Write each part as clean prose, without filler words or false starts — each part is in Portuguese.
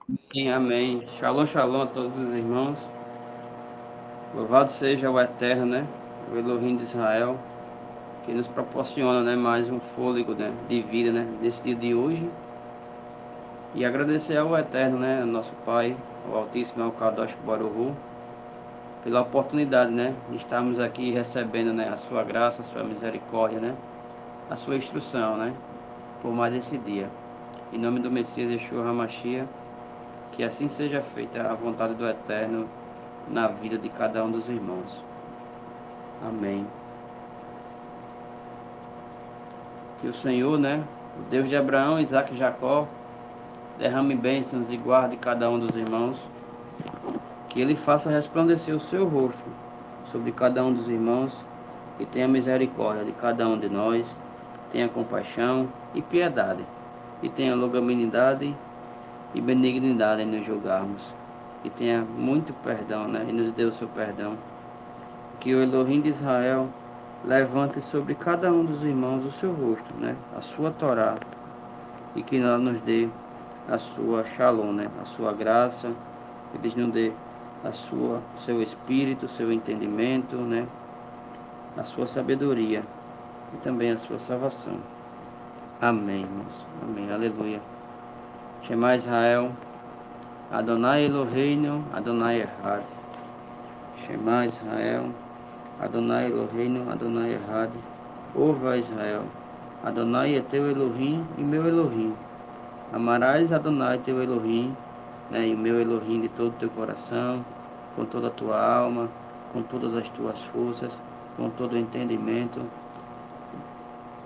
Sim, amém. Shalom, shalom a todos os irmãos. Louvado seja o Eterno, né? O Elohim de Israel, que nos proporciona, né, mais um fôlego, né, de vida, né, desse dia de hoje. E agradecer ao Eterno, né, nosso Pai, o Altíssimo ao Kadosh Baruhu, pela oportunidade, né, de estarmos aqui recebendo, né, a sua graça, a sua misericórdia, né, a sua instrução, né, por mais esse dia. Em nome do Messias Yeshua HaMashiach, que assim seja feita a vontade do Eterno na vida de cada um dos irmãos. Amém. Que o Senhor, né, o Deus de Abraão, Isaac e Jacó, derrame bênçãos e guarde cada um dos irmãos. Que ele faça resplandecer o seu rosto sobre cada um dos irmãos e tenha misericórdia de cada um de nós, tenha compaixão e piedade, e tenha longanimidade e benignidade em nos julgarmos, e tenha muito perdão, né, e nos dê o seu perdão. Que o Elohim de Israel levante sobre cada um dos irmãos o seu rosto, né, a sua Torá, e que ela nos dê a sua shalom, né? A sua graça, que Deus nos dê o seu espírito, o seu entendimento, né? A sua sabedoria e também a sua salvação. Amém, irmãos. Amém. Aleluia. Shema Israel, Adonai Eloheinu, Adonai Echad. Shema Israel, Adonai Eloheinu, Adonai Echad. Ouva Israel, Adonai é teu Elohim e meu Elohim. Amarás Adonai teu Elohim, né, e o meu Elohim de todo o teu coração, com toda a tua alma, com todas as tuas forças, com todo o entendimento,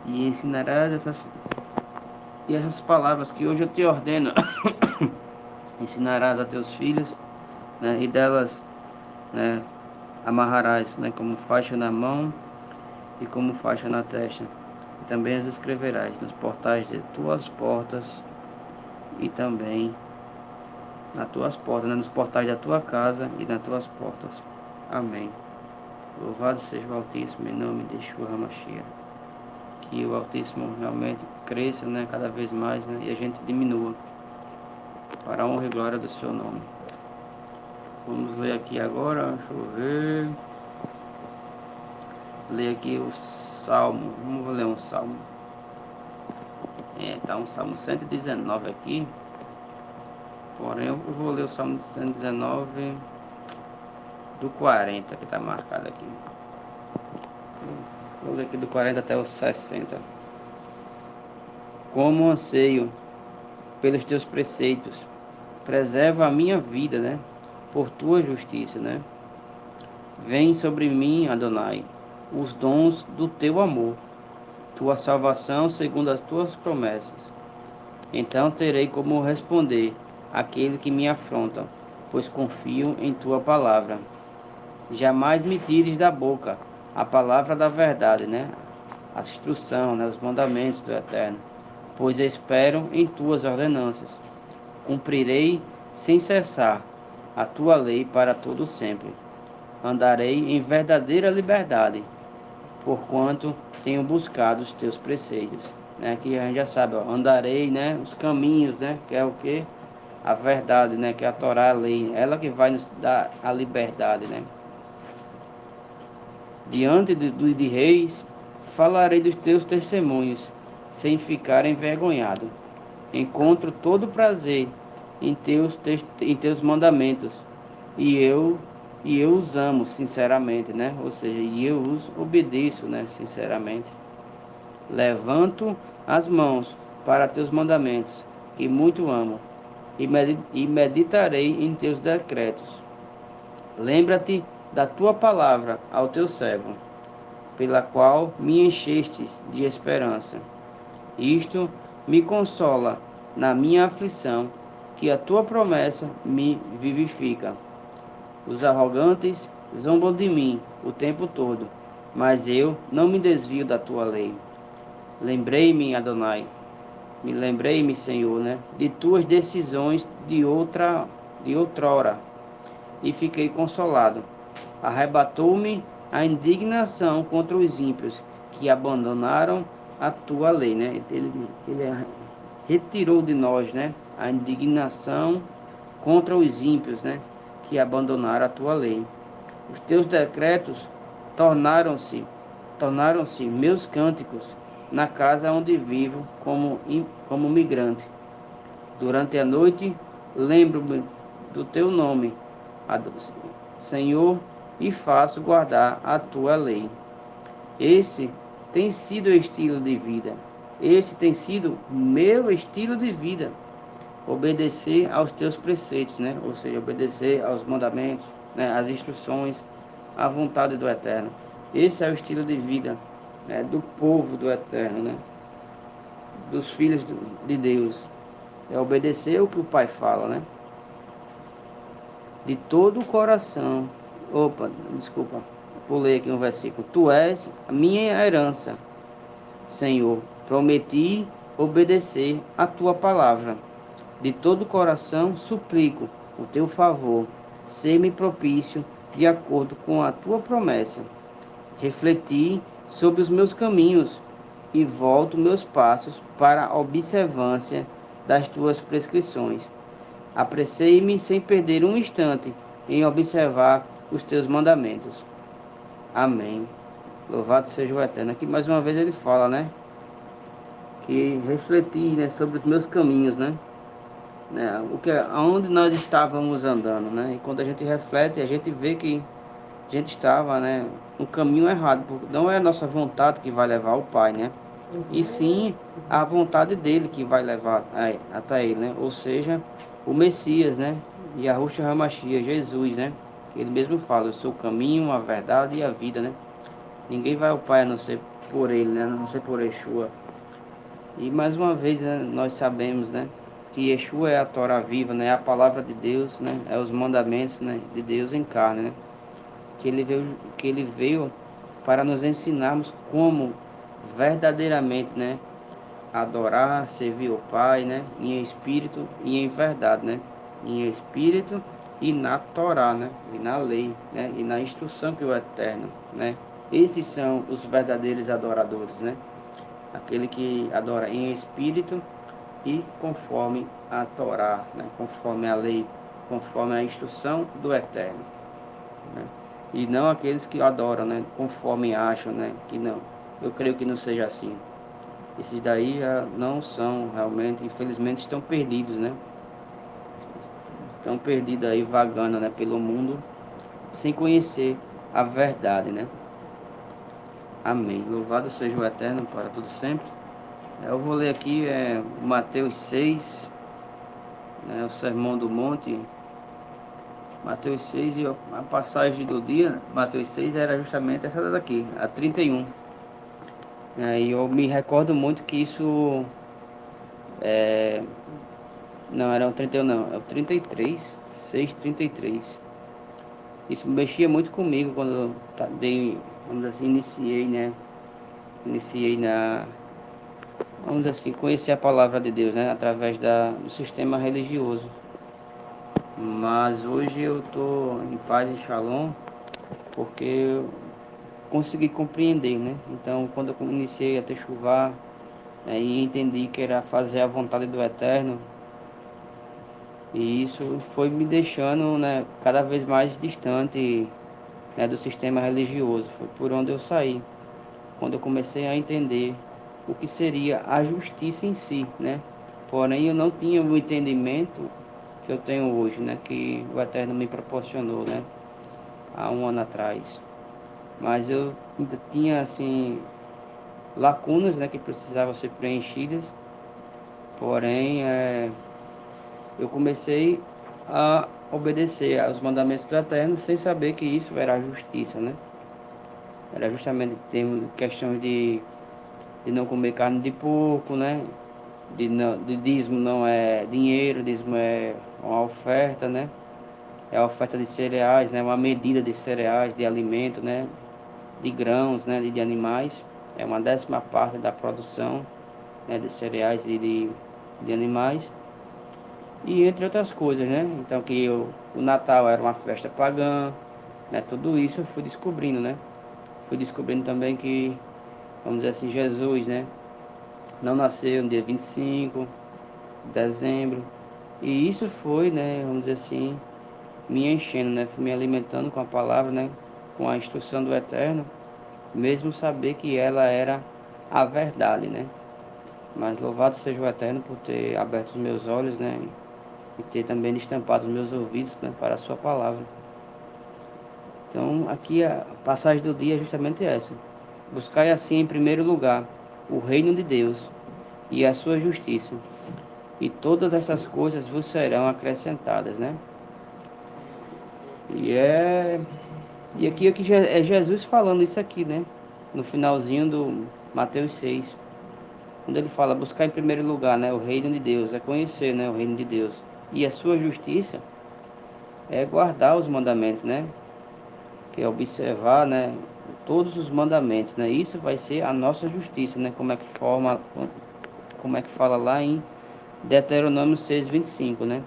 e ensinarás essas palavras que hoje eu te ordeno, ensinarás a teus filhos, né, e delas, né, amarrarás, né, como faixa na mão e como faixa na testa. E também as escreverás nos portais de tuas portas e também nas tuas portas, né, nos portais da tua casa e nas tuas portas. Amém. Louvado seja o Altíssimo em nome de Yeshua HaMashiach. Que o Altíssimo realmente cresça, né, cada vez mais, né, e a gente diminua para a honra e glória do seu nome. Vamos ler aqui agora, deixa eu ver. Ler aqui o Salmo. Vamos ler um Salmo. Tá um Salmo 119 aqui. Porém, eu vou ler o Salmo 119 do 40, que está marcado aqui. Vou ler aqui do 40 até os 60. Como anseio pelos teus preceitos, preserva a minha vida, né? Por tua justiça, né? Vem sobre mim, Adonai, os dons do teu amor, tua salvação segundo as tuas promessas. Então terei como responder àquele que me afronta, pois confio em tua palavra. Jamais me tires da boca a palavra da verdade, né? A instrução, né? Os mandamentos do Eterno, pois espero em tuas ordenanças. Cumprirei sem cessar a tua lei para todo sempre. Andarei em verdadeira liberdade, porquanto tenho buscado os teus preceitos. Né? Que a gente já sabe, ó, andarei, né? Os caminhos, né? Que é o que? A verdade, né? Que é a Torá, a lei. Ela que vai nos dar a liberdade, né? Diante de reis, falarei dos teus testemunhos, sem ficar envergonhado. Encontro todo prazer em teus mandamentos, e eu os amo sinceramente, né? Ou seja, e eu os obedeço, né? Sinceramente. Levanto as mãos para teus mandamentos, que muito amo, e meditarei em teus decretos. Lembra-te da tua palavra ao teu servo, pela qual me enchestes de esperança. Isto me consola na minha aflição, que a tua promessa me vivifica. Os arrogantes zombam de mim o tempo todo, mas eu não me desvio da tua lei. Lembrei-me, Adonai, me lembrei-me, Senhor, né, de tuas decisões de outrora, e fiquei consolado. Arrebatou-me a indignação contra os ímpios que abandonaram a tua lei, né? Ele retirou de nós, né, a indignação contra os ímpios, né, que abandonaram a tua lei. Os teus decretos tornaram-se tornaram-se meus cânticos na casa onde vivo como migrante. Durante a noite lembro-me do teu nome, Senhor, e faço guardar a tua lei. Esse tem sido o estilo de vida. Esse tem sido meu estilo de vida. Obedecer aos teus preceitos, né? Ou seja, obedecer aos mandamentos, né? Às instruções, à vontade do Eterno. Esse é o estilo de vida, né? Do povo do Eterno, né? Dos filhos de Deus. É obedecer o que o Pai fala, né? De todo o coração. Opa, desculpa, pulei aqui um versículo. Tu és a minha herança, Senhor. Prometi obedecer a tua palavra. De todo o coração suplico o teu favor. Ser-me propício de acordo com a tua promessa. Refleti sobre os meus caminhos e volto meus passos para a observância das tuas prescrições. Apressei-me sem perder um instante em observar os teus mandamentos. Amém. Louvado seja o Eterno. Aqui mais uma vez ele fala, né? Que refleti, né, sobre os meus caminhos, né? Aonde nós estávamos andando, né? E quando a gente reflete, a gente vê que a gente estava, né, no caminho errado, porque não é a nossa vontade que vai levar ao Pai, né? E sim a vontade dele que vai levar até ele, né? Ou seja, o Messias, né? E a Yahushua HaMashiach, Jesus, né? Ele mesmo fala, eu sou o caminho, a verdade e a vida, né? Ninguém vai ao Pai a não ser por ele, né? A não ser por Yeshua. E mais uma vez, né, nós sabemos, né, que Yeshua é a Torá viva, né, é a palavra de Deus, né, é os mandamentos, né, de Deus em carne, né, que ele veio para nos ensinarmos como verdadeiramente, né, adorar, servir o Pai, né, em espírito e em verdade, né, em espírito e na Torá, né, e na lei, né, e na instrução que o Eterno, né, esses são os verdadeiros adoradores, né, aquele que adora em espírito e conforme a Torá, né? Conforme a lei, conforme a instrução do Eterno, né? E não aqueles que adoram, né? Conforme acham, né? Que não. Eu creio que não seja assim. Esses daí já não são realmente, infelizmente, estão perdidos, né? Estão perdidos aí vagando, né? Pelo mundo sem conhecer a verdade, né? Amém. Louvado seja o Eterno para todo sempre. Eu vou ler aqui Mateus 6, né, o Sermão do Monte, Mateus 6 e a passagem do dia, Mateus 6 era justamente essa daqui, a 31. E eu me recordo muito que isso, é, não era o 31 não, é o 33, 6:33. Isso mexia muito comigo quando eu vamos dizer assim, iniciei, né? Iniciei vamos dizer assim, conhecer a palavra de Deus, né? Através do sistema religioso. Mas hoje eu estou em paz e shalom, porque eu consegui compreender, né? Então, quando eu iniciei a techuvá, né, e entendi que era fazer a vontade do Eterno, e isso foi me deixando, né, cada vez mais distante, né, do sistema religioso. Foi por onde eu saí, quando eu comecei a entender o que seria a justiça em si, né? Porém, eu não tinha o entendimento que eu tenho hoje, né? Que o Eterno me proporcionou, né? Há um ano atrás. Mas eu ainda tinha, assim, lacunas, né? Que precisavam ser preenchidas. Porém, eu comecei a obedecer aos mandamentos do Eterno sem saber que isso era a justiça, né? Era justamente ter questões de não comer carne de porco, né? De dízimo não é dinheiro, dízimo é uma oferta, né? É a oferta de cereais, né? Uma medida de cereais, de alimento, né? De grãos, né? De animais. É uma 10ª parte da produção, né? De cereais e de animais. E entre outras coisas, né? Então que o Natal era uma festa pagã, né? Tudo isso eu fui descobrindo, né? Fui descobrindo também que, vamos dizer assim, Jesus, né? Não nasceu no dia 25 de dezembro, E isso foi, né, vamos dizer assim, me enchendo, né, me alimentando com a palavra, né, com a instrução do Eterno, mesmo saber que ela era a verdade, né. Mas louvado seja o Eterno por ter aberto os meus olhos, né, e ter também destampado os meus ouvidos, né, para a sua palavra. Então, aqui a passagem do dia é justamente essa. Buscai assim em primeiro lugar o reino de Deus e a sua justiça, e todas essas coisas vos serão acrescentadas, né? E é aqui é Jesus falando isso aqui, né? No finalzinho do Mateus 6, quando ele fala buscar em primeiro lugar, né, o reino de Deus, é conhecer, né, o reino de Deus. E a sua justiça é guardar os mandamentos, né? Que é observar, né, todos os mandamentos, né? Isso vai ser a nossa justiça, né? Como é que fala lá em Deuteronômio 6:25, né?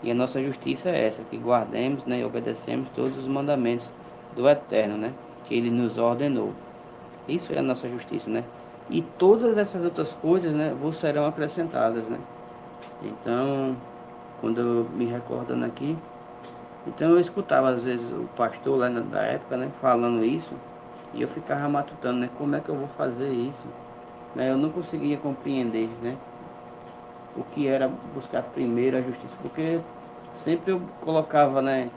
E a nossa justiça é essa, que guardemos, né, e obedecemos todos os mandamentos do Eterno, né? Que ele nos ordenou. Isso é a nossa justiça, né? E todas essas outras coisas, né, vos serão acrescentadas, né? Então, quando eu me recordando aqui, então eu escutava às vezes o pastor lá da época, né, falando isso, e eu ficava matutando, né, como é que eu vou fazer isso? Né, eu não conseguia compreender, né, o que era buscar primeiro a justiça, porque sempre eu colocava, né,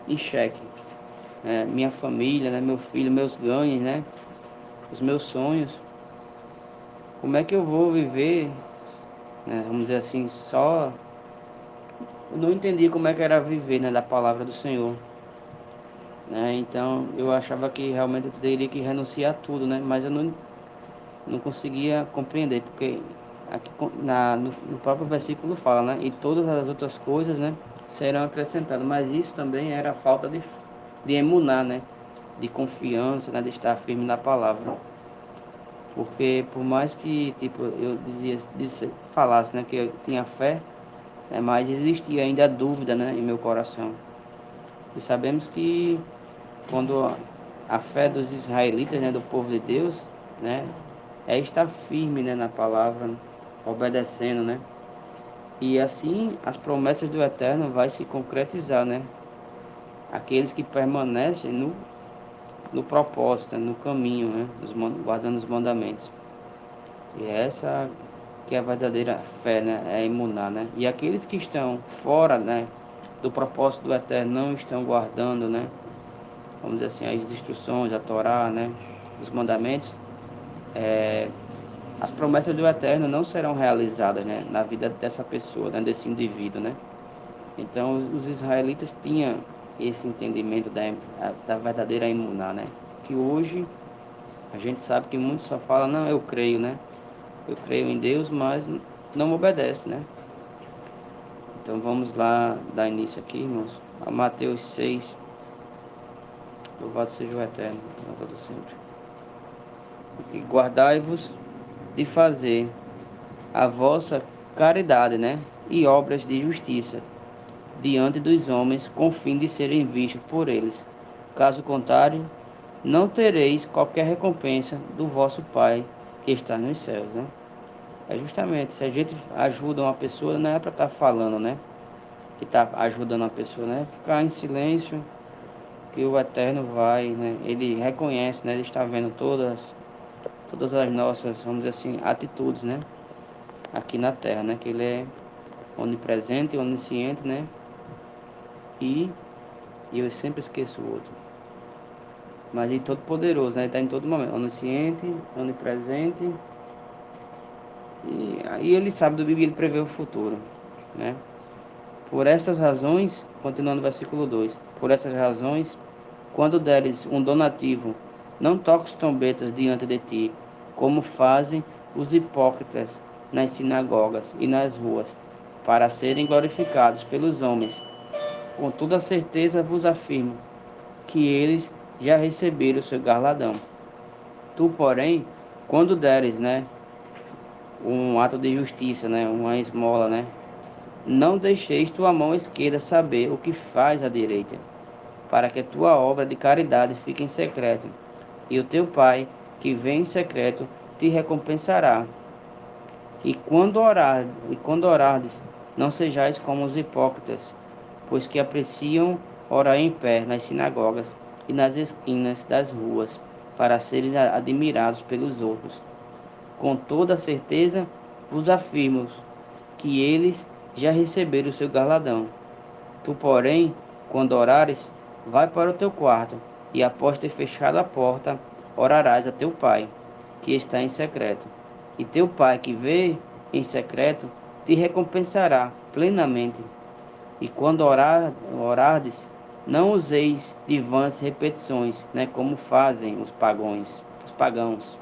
em xeque, minha família, né, meu filho, meus ganhos, né, os meus sonhos. Como é que eu vou viver, né, vamos dizer assim, só. Eu não entendia como é que era viver, né, da palavra do Senhor. Né? Então eu achava que realmente eu teria que renunciar a tudo, né? Mas eu não conseguia compreender, porque aqui no próprio versículo fala, né? E todas as outras coisas, né, serão acrescentadas. Mas isso também era a falta de emunar, né? De confiança, né? De estar firme na palavra. Porque por mais que, tipo, eu falasse, né, que eu tinha fé, né, mas existia ainda a dúvida, né, em meu coração. E sabemos que quando a fé dos israelitas, né, do povo de Deus, né, é estar firme, né, na palavra, né, obedecendo, né, e assim as promessas do Eterno vai se concretizar, né, aqueles que permanecem no propósito, né, no caminho, né, guardando os mandamentos. E é essa que é a verdadeira fé, né, é imunar, né, e aqueles que estão fora, né, do propósito do Eterno não estão guardando, né, vamos dizer assim, as instruções, a Torá, né, os mandamentos, as promessas do Eterno não serão realizadas, né, na vida dessa pessoa, né, desse indivíduo, né. Então, os israelitas tinham esse entendimento da verdadeira emuná, né, que hoje a gente sabe que muitos só falam, não, eu creio, né, eu creio em Deus, mas não obedece, né. Então, vamos lá dar início aqui, irmãos, a Mateus 6, louvado seja o Eterno, para todo sempre. E guardai-vos de fazer a vossa caridade, né? E obras de justiça diante dos homens, com fim de serem vistos por eles. Caso contrário, não tereis qualquer recompensa do vosso Pai que está nos céus, né? É justamente, se a gente ajuda uma pessoa, não é para estar falando, né? Que está ajudando a pessoa, né? Ficar em silêncio, que o Eterno vai, né? Ele reconhece, né? Ele está vendo todas as nossas, vamos dizer assim, atitudes, né? Aqui na Terra, né? Que Ele é onipresente, onisciente, né? E, e eu sempre esqueço o outro. Mas Ele é todo poderoso, né? Ele está em todo momento. Onisciente, onipresente. E Ele sabe do Bíblia, Ele prevê o futuro, né? Por estas razões, continuando o versículo 2, por essas razões, quando deres um donativo, não toques trombetas diante de ti, como fazem os hipócritas nas sinagogas e nas ruas, para serem glorificados pelos homens. Com toda certeza vos afirmo que eles já receberam o seu galardão. Tu, porém, quando deres, né, um ato de justiça, né, uma esmola, né, não deixeis tua mão esquerda saber o que faz a direita, para que a tua obra de caridade fique em secreto, e o teu Pai, que vem em secreto, te recompensará. E quando orardes, Não sejais como os hipócritas, pois que apreciam orar em pé nas sinagogas e nas esquinas das ruas, para serem admirados pelos outros. Com toda certeza vos afirmo que eles já receberam o seu galardão. Tu, porém, quando orares, vai para o teu quarto, e após ter fechado a porta, orarás a teu pai, que está em secreto. E teu pai, que vê em secreto, te recompensará plenamente. E quando orardes, não useis de vãs repetições, né, como fazem os pagãos.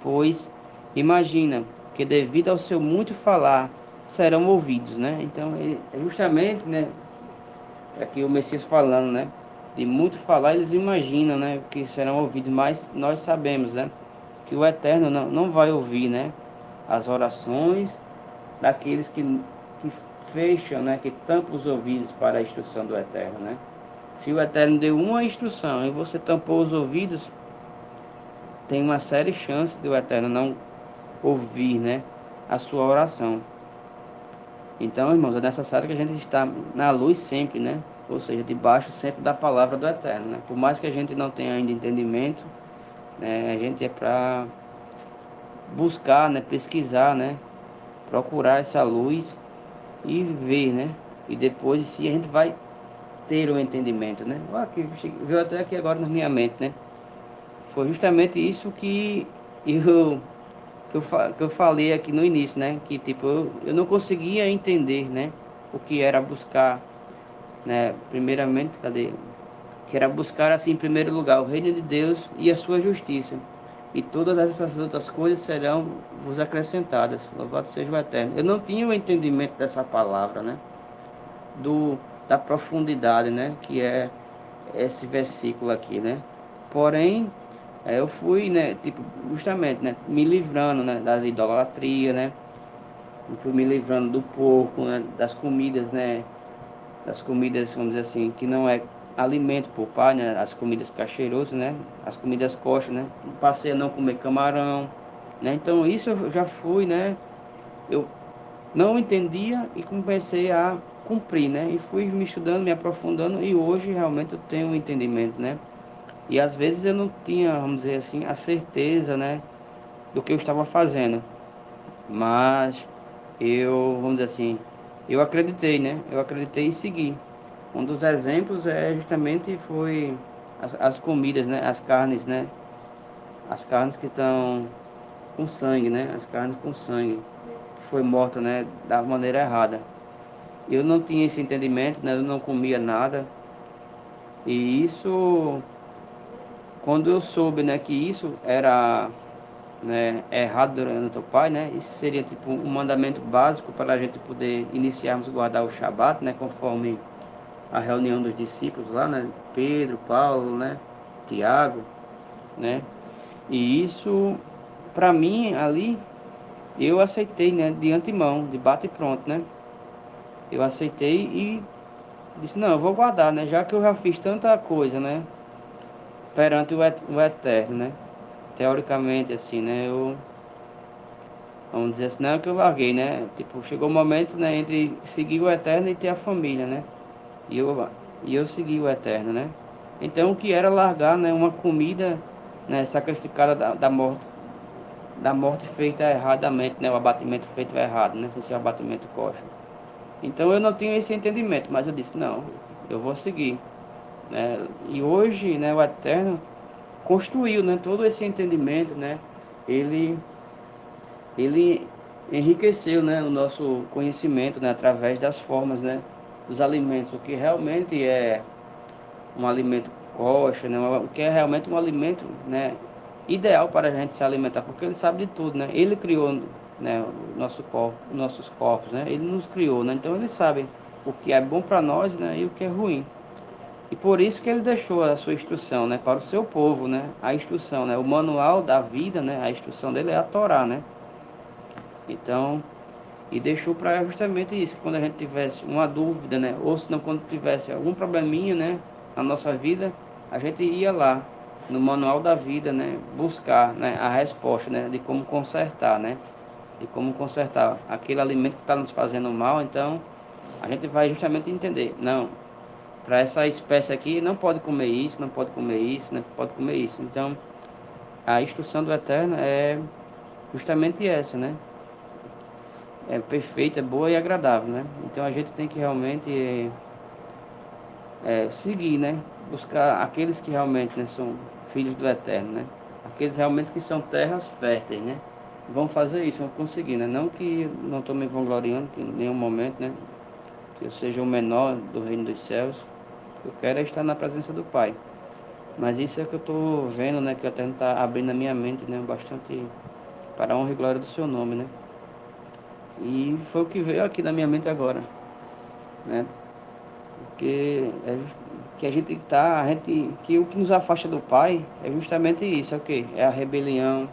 Pois imagina que devido ao seu muito falar, serão ouvidos, né? Então, é justamente, né, aqui o Messias falando, né? De muito falar, eles imaginam, né? Que serão ouvidos, mas nós sabemos, né? Que o Eterno não vai ouvir, né? As orações daqueles que fecham, né? Que tampam os ouvidos para a instrução do Eterno, né? Se o Eterno deu uma instrução e você tampou os ouvidos, tem uma séria chance do Eterno não ouvir, né? A sua oração. Então, irmãos, é necessário que a gente está na luz sempre, né? Ou seja, debaixo sempre da palavra do Eterno, né? Por mais que a gente não tenha ainda entendimento, né? A gente é para buscar, né? Pesquisar, né? Procurar essa luz e ver, né? E depois, se a gente vai ter o entendimento, né? Olha aqui, veio até aqui agora na minha mente, né? Foi justamente isso eu, que eu falei aqui no início, né? Que tipo, eu não conseguia entender, né? O que era buscar, né? Primeiramente, cadê? Que era buscar assim em primeiro lugar o reino de Deus e a sua justiça. E todas essas outras coisas serão vos acrescentadas. Louvado seja o Eterno. Eu não tinha o entendimento dessa palavra, né? Da profundidade, né? Que é esse versículo aqui, né? Porém, eu fui, né? Tipo, justamente, né? Me livrando, né? Das idolatrias, né? Eu fui me livrando do porco, né? Das comidas, né? Das comidas, vamos dizer assim, que não é alimento para o pai, né? As comidas cacheirosas, né? As comidas coxas, né? Passei a não comer camarão, né? Então isso eu já fui, né? Eu não entendia e comecei a cumprir, né? E fui me estudando, me aprofundando e hoje realmente eu tenho um entendimento, né? E às vezes eu não tinha, vamos dizer assim, a certeza, né? Do que eu estava fazendo, mas vamos dizer assim, eu acreditei, né? Eu acreditei e segui. Um dos exemplos justamente foi as comidas, né? As carnes, né? As carnes que estão com sangue, né? As carnes com sangue, que foi morta, né? Da maneira errada. Eu não tinha esse entendimento, né? Eu não comia nada. E isso, quando eu soube, né? Que isso era, né? Errado durante o pai, né? Isso seria tipo um mandamento básico para a gente poder iniciarmos a guardar o Shabat, né? Conforme a reunião dos discípulos lá, né? Pedro, Paulo, né? Tiago, né? E isso, para mim, ali, eu aceitei, né? De antemão, de bate e pronto, né? Eu aceitei e disse, não, eu vou guardar, né? Já que eu já fiz tanta coisa, né? Perante o Eterno, né? Teoricamente, assim, né? Vamos dizer assim, não é que eu larguei, né? Tipo, chegou o um momento, né? Entre seguir o Eterno e ter a família, né? E eu, e eu segui o Eterno, né? Então, o que era largar, né? Uma comida, né? Sacrificada da morte feita erradamente, né? O abatimento feito errado, né? Esse abatimento kosher. Então eu não tinha esse entendimento, mas eu disse, não, eu vou seguir, né? E hoje, né, o Eterno construiu, né, todo esse entendimento, né? Ele, ele enriqueceu, né, o nosso conhecimento, né, através das formas, né, dos alimentos, o que realmente é um alimento kosher, né? O que é realmente um alimento, né, ideal para a gente se alimentar, porque ele sabe de tudo, né? Ele criou, né, o nosso corpo, nossos corpos, né? Ele nos criou, né? Então ele sabe o que é bom para nós, né, e o que é ruim. E por isso que ele deixou a sua instrução, né, para o seu povo, né? A instrução, né, o manual da vida, né? A instrução dele é a Torá, né? Então, e deixou para justamente isso, quando a gente tivesse uma dúvida, né? Ou se não, quando tivesse algum probleminha, né? Na nossa vida, a gente ia lá no manual da vida, né? Buscar, né? A resposta, né? De como consertar, né? de como consertar aquele alimento que está nos fazendo mal. Então, a gente vai justamente entender, não, para essa espécie aqui não pode comer isso, não pode comer isso, não pode comer isso. Então, a instrução do Eterno é justamente essa, né? É perfeita, é boa e agradável, né? Então a gente tem que realmente seguir, né? Buscar aqueles que realmente, né, são filhos do Eterno, né? Aqueles realmente que são terras férteis, né? Vão fazer isso, vão conseguir, né? Não que não estou me vangloriando que em nenhum momento, né? Que eu seja o menor do reino dos céus. Eu quero é estar na presença do Pai. Mas isso é que eu estou vendo, né? Que o Eterno está abrindo a minha mente, né? Bastante para a honra e glória do seu nome, né? E foi o que veio aqui na minha mente agora, né? Porque que a gente tá, que o que nos afasta do Pai é justamente isso, é o quê? É a rebelião,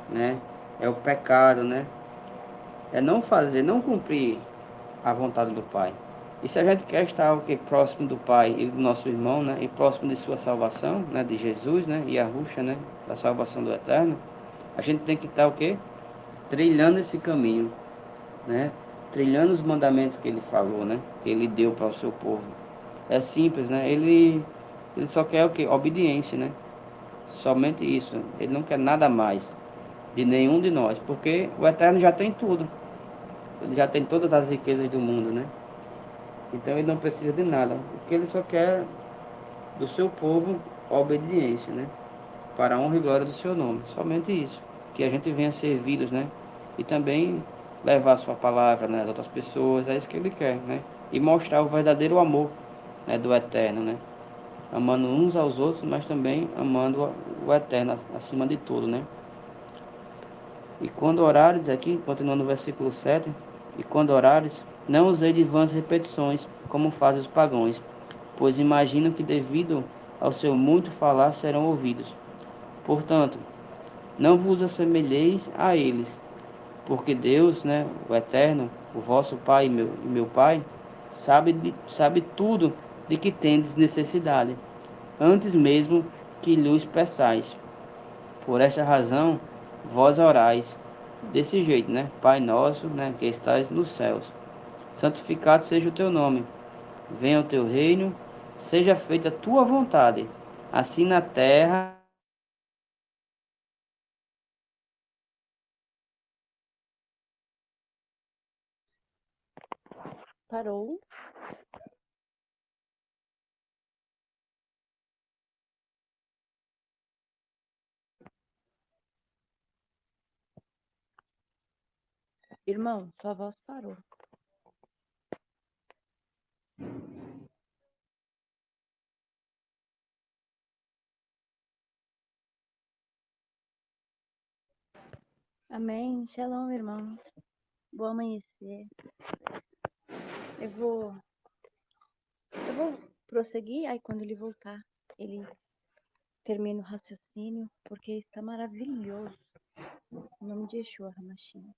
né? É o pecado, né? É não fazer, não cumprir a vontade do Pai. E se a gente quer estar o quê? Próximo do Pai e do nosso irmão, né? E próximo de sua salvação, né? De Jesus, né? E a ruxa, né? Da salvação do Eterno, a gente tem que estar o quê? Trilhando esse caminho, né? Trilhando os mandamentos que ele falou, né? Que ele deu para o seu povo. É simples, né? Ele só quer o quê? Obediência, né? Somente isso. Ele não quer nada mais de nenhum de nós, porque o Eterno já tem tudo. Ele já tem todas as riquezas do mundo, né? Então ele não precisa de nada. O que ele só quer do seu povo, obediência, né? Para a honra e glória do seu nome. Somente isso. Que a gente venha servi-los, né? E também levar a sua palavra, né, às outras pessoas. É isso que ele quer, né? E mostrar o verdadeiro amor, né, do Eterno, né? Amando uns aos outros, mas também amando o Eterno acima de tudo, né? E quando orares, aqui, continuando no versículo 7, e quando orares, não usei de vãs repetições, como fazem os pagãos, pois imaginam que devido ao seu muito falar serão ouvidos. Portanto, não vos assemelheis a eles, porque Deus, né, o Eterno, o vosso Pai e meu Pai, sabe tudo de que tendes necessidade, antes mesmo que lhes peçais. Por esta razão, vós orais desse jeito, né? Pai nosso, né, que estás nos céus, santificado seja o teu nome. Venha o teu reino, seja feita a tua vontade, assim na terra. Parou. Irmão, sua voz parou. Amém. Shalom, irmãos. Bom amanhecer. Eu vou, eu vou prosseguir, aí quando ele voltar, ele termina o raciocínio, porque está maravilhoso. Em nome de Yeshua HaMashiach.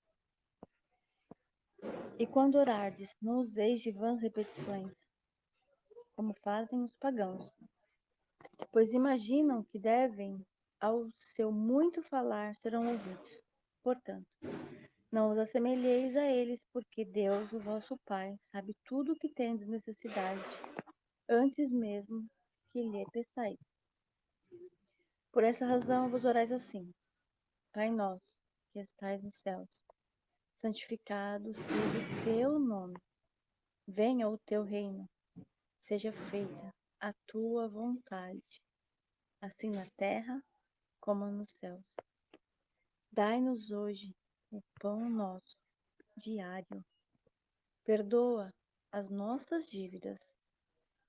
E quando orardes, não useis de vãs repetições, como fazem os pagãos, pois imaginam que devem, ao seu muito falar, serão ouvidos. Portanto, não os assemelheis a eles, porque Deus, o vosso Pai, sabe tudo o que tendes necessidade, antes mesmo que lhe peçais. Por essa razão vos orais assim: Pai nosso, que estais nos céus, santificado seja o teu nome. Venha o teu reino. Seja feita a tua vontade, assim na terra como nos céus. Dai-nos hoje o pão nosso diário. Perdoa as nossas dívidas,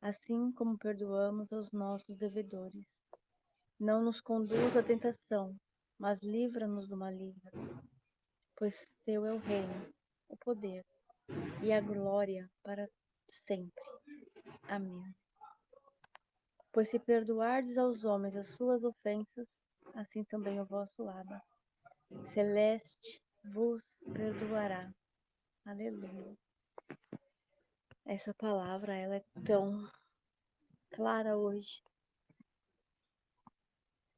assim como perdoamos aos nossos devedores. Não nos conduz à tentação, mas livra-nos do maligno, pois teu é o reino, o poder e a glória para sempre. Amém. Pois se perdoardes aos homens as suas ofensas, assim também o vosso Abba Celeste vos perdoará. Aleluia. Essa palavra, ela é tão clara hoje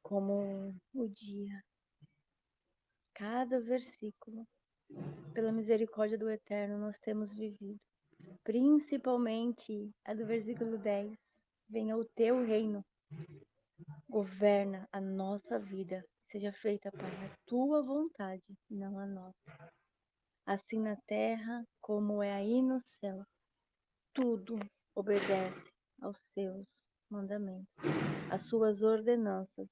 como o dia. Cada versículo. Pela misericórdia do Eterno, nós temos vivido. Principalmente a do versículo 10. Venha o teu reino, governa a nossa vida. Seja feita, Pai, a tua vontade, não a nossa. Assim na terra como é aí no céu. Tudo obedece aos seus mandamentos, às suas ordenanças,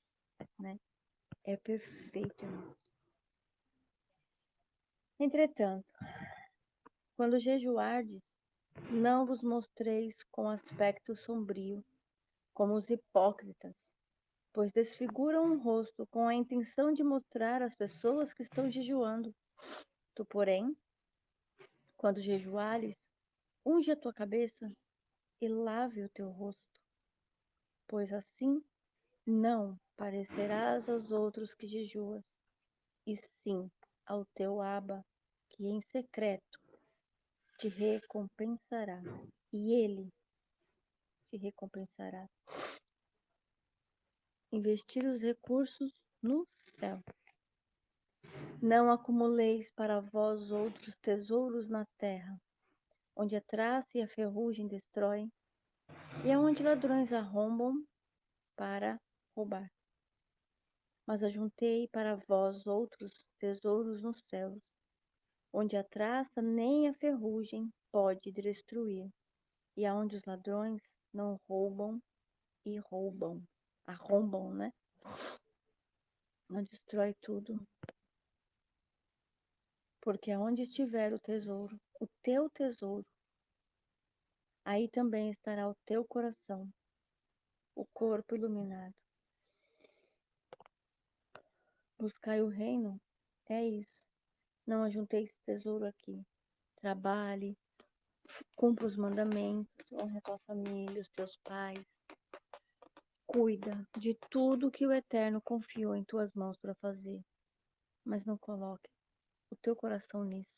né? É perfeito, irmãos. Entretanto, quando jejuardes, não vos mostreis com aspecto sombrio, como os hipócritas, pois desfiguram o rosto com a intenção de mostrar às pessoas que estão jejuando. Tu, porém, quando jejuares, unge a tua cabeça e lave o teu rosto, pois assim não parecerás aos outros que jejuas, e sim ao teu Abba, que em secreto te recompensará, e ele te recompensará. Investir os recursos no céu. Não acumuleis para vós outros tesouros na terra, onde a traça e a ferrugem destroem, e aonde ladrões arrombam para roubar. Mas ajuntei para vós outros tesouros nos céus, onde a traça nem a ferrugem pode destruir, e aonde os ladrões não roubam e roubam. Arrombam, né? Não destrói tudo. Porque aonde estiver o tesouro, o teu tesouro, aí também estará o teu coração, o corpo iluminado. Buscai o reino, é isso. Não ajunteis tesouro aqui. Trabalhe, cumpra os mandamentos, honre a tua família, os teus pais. Cuida de tudo que o Eterno confiou em tuas mãos para fazer. Mas não coloque o teu coração nisso.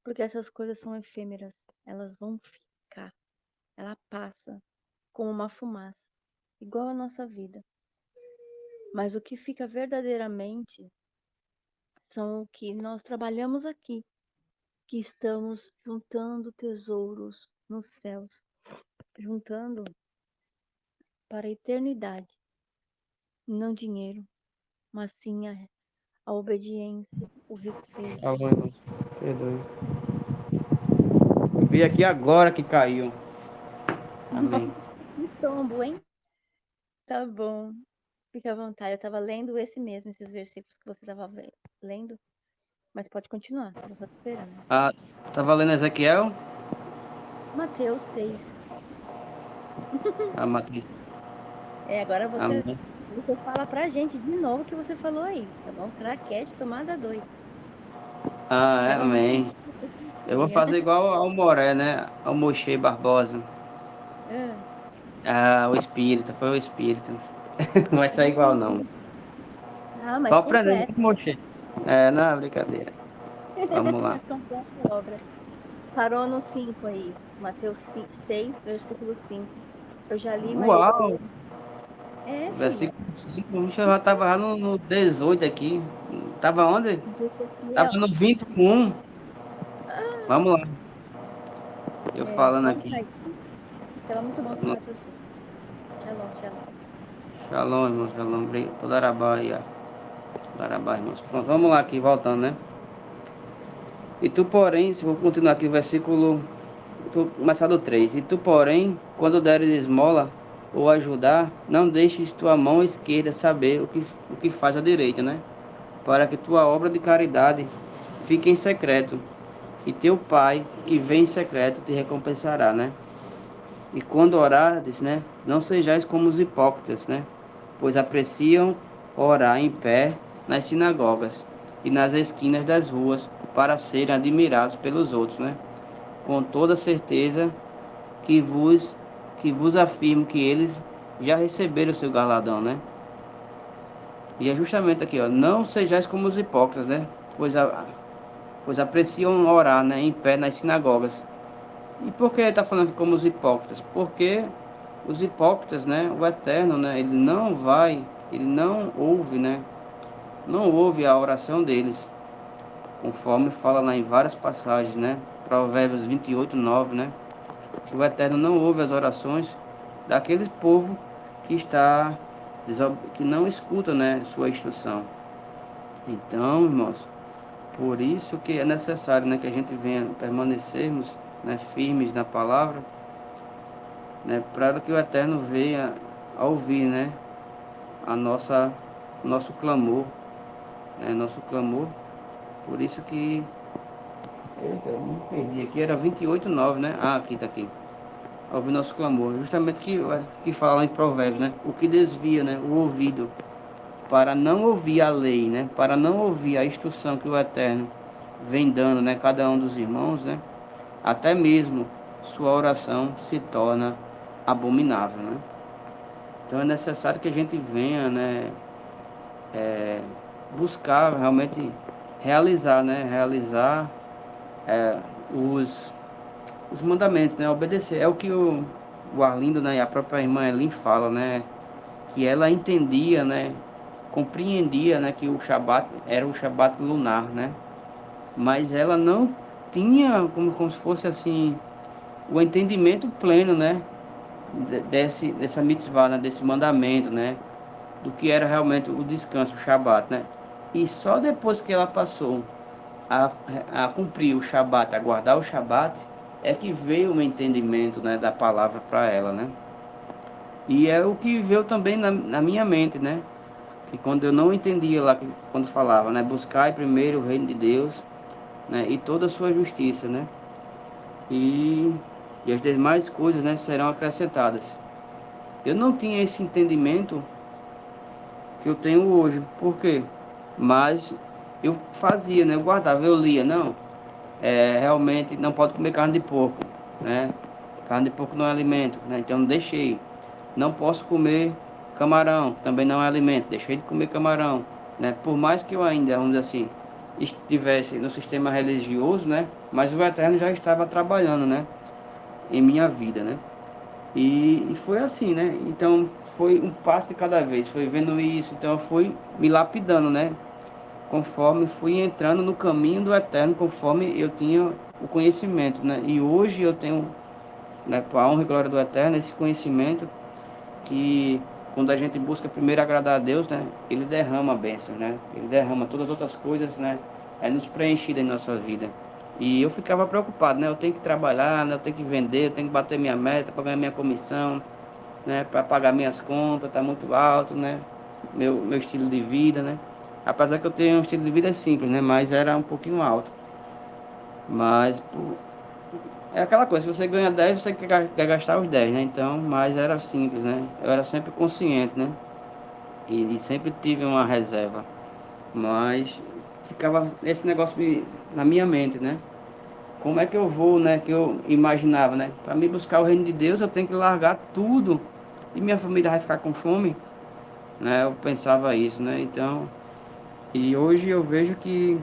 Porque essas coisas são efêmeras. Elas vão ficar. Ela passa como uma fumaça, igual a nossa vida. Mas o que fica verdadeiramente são o que nós trabalhamos aqui, que estamos juntando tesouros nos céus, juntando para a eternidade, não dinheiro, mas sim a obediência, o respeito. Tá bom, irmão. Perdoe. Eu vi aqui agora que caiu. Amém. Que tombo, hein? Tá bom. Fica à vontade. Eu estava lendo esse mesmo, esses versículos que você estava lendo, mas pode continuar, eu estou esperando. Ah, tava lendo Ezequiel? Mateus 6. A matriz. Agora você Amém. fala pra gente de novo o que você falou aí, tá bom? Craquete, tomada 2. Ah, é, Tava muito amém. Eu vou fazer igual ao Moré, né? Ao Mochê Barbosa. Ah, Ah, o espírito, foi o espírito. Não vai sair igual, não. Tô mas aprendendo completa. com o Mochê. É, não, é brincadeira. Vamos lá. Mas completa a obra. Parou no 5 aí. Mateus 6, versículo 5. Eu já li, mas. Uau! Filho. Versículo 5. Eu já tava lá no 18 aqui. Tava onde? De Tava Ezequiel. no 21. Vamos lá. Eu falando Vamos aqui. lá. Estava muito bom Vamos seu lá. raciocínio. Shalom, shalom. Shalom, irmão. Shalom. Toda Arabá aí, ó. Toda Arabá, irmãos. Pronto, vamos lá aqui, voltando, né? E tu, porém, se vou continuar aqui o versículo, começar do 3. E tu, porém, quando deres esmola ou ajudar, não deixes tua mão esquerda saber o que faz a direita, né? Para que tua obra de caridade fique em secreto. E teu pai, que vem em secreto, te recompensará, né? E quando orardes, né? Não sejais como os hipócritas, né? Pois apreciam orar em pé nas sinagogas e nas esquinas das ruas, para serem admirados pelos outros, né? Com toda certeza que vos afirmo que eles já receberam o seu galardão, né? E é justamente aqui, ó, não sejais como os hipócritas, né? Pois apreciam orar, né, em pé nas sinagogas. E por que ele está falando como os hipócritas? Porque os hipócritas, né, o Eterno, né, ele não ouve, né? Não ouve a oração deles. conforme fala lá em várias passagens, né? Provérbios 28:9, né? Que o Eterno não ouve as orações daquele povo que está que não escuta, né, sua instrução. Então, irmãos, por isso que é necessário, né, que a gente venha permanecermos, né, firmes na palavra, né, para que o Eterno venha a ouvir, né, a nosso clamor, né, nosso clamor. Por isso que eita, eu me perdi aqui, era 28:9, né? Ah, aqui tá aqui. Ouvir nosso clamor, justamente que fala lá em Provérbios, né? O que desvia, né, o ouvido para não ouvir a lei, né? Para não ouvir a instrução que o Eterno vem dando, né, cada um dos irmãos, né? Até mesmo sua oração se torna abominável, né? Então é necessário que a gente venha, né, buscar realmente realizar, né, realizar é, os, os mandamentos, né, obedecer. É o que o Arlindo, né, e a própria irmã Elin fala, né, que ela entendia, né, compreendia, né, que o Shabat era o Shabat lunar, né, mas ela não tinha como se fosse assim o entendimento pleno, né, dessa mitzvah, né, desse mandamento, né, do que era realmente o descanso, o Shabat, né. E só depois que ela passou a, a cumprir o Shabat, a guardar o Shabat, é que veio o entendimento, né, da palavra para ela, né. E é o que veio também na minha mente, né, que quando eu não entendia lá, quando falava, né, buscai primeiro o reino de Deus, né, e toda a sua justiça, né, e, e as demais coisas, né, serão acrescentadas. Eu não tinha esse entendimento que eu tenho hoje. Por quê? Mas eu fazia, né, eu guardava, eu lia, não, realmente não pode comer carne de porco, né, carne de porco não é alimento, né, então deixei. Não posso comer camarão, também não é alimento, deixei de comer camarão, né? Por mais que eu ainda, vamos dizer assim, estivesse no sistema religioso, né? Mas o Eterno já estava trabalhando, né? Em minha vida, né? E foi assim, né? Então foi um passo de cada vez, foi vendo isso, então eu fui me lapidando, né? Conforme fui entrando no caminho do Eterno, conforme eu tinha o conhecimento, né? E hoje eu tenho, né, para a honra e glória do Eterno, esse conhecimento que quando a gente busca primeiro agradar a Deus, né, Ele derrama a bênção, né? Ele derrama todas as outras coisas, né? É nos preenchido em nossa vida. E eu ficava preocupado, né? Eu tenho que trabalhar, né? Eu tenho que vender, eu tenho que bater minha meta para ganhar minha comissão, né? Para pagar minhas contas, tá muito alto, né? Meu estilo de vida, né? Apesar que eu tenho um estilo de vida simples, né? Mas era um pouquinho alto. Mas é aquela coisa, se você ganha 10 você quer gastar os 10, né? Então, mas era simples, né? Eu era sempre consciente, né? E sempre tive uma reserva. Mas ficava esse negócio na minha mente, né? Como é que eu vou, né? Que eu imaginava, né? Para me buscar o reino de Deus, eu tenho que largar tudo. E minha família vai ficar com fome, né? Eu pensava isso, né? Então, e hoje eu vejo que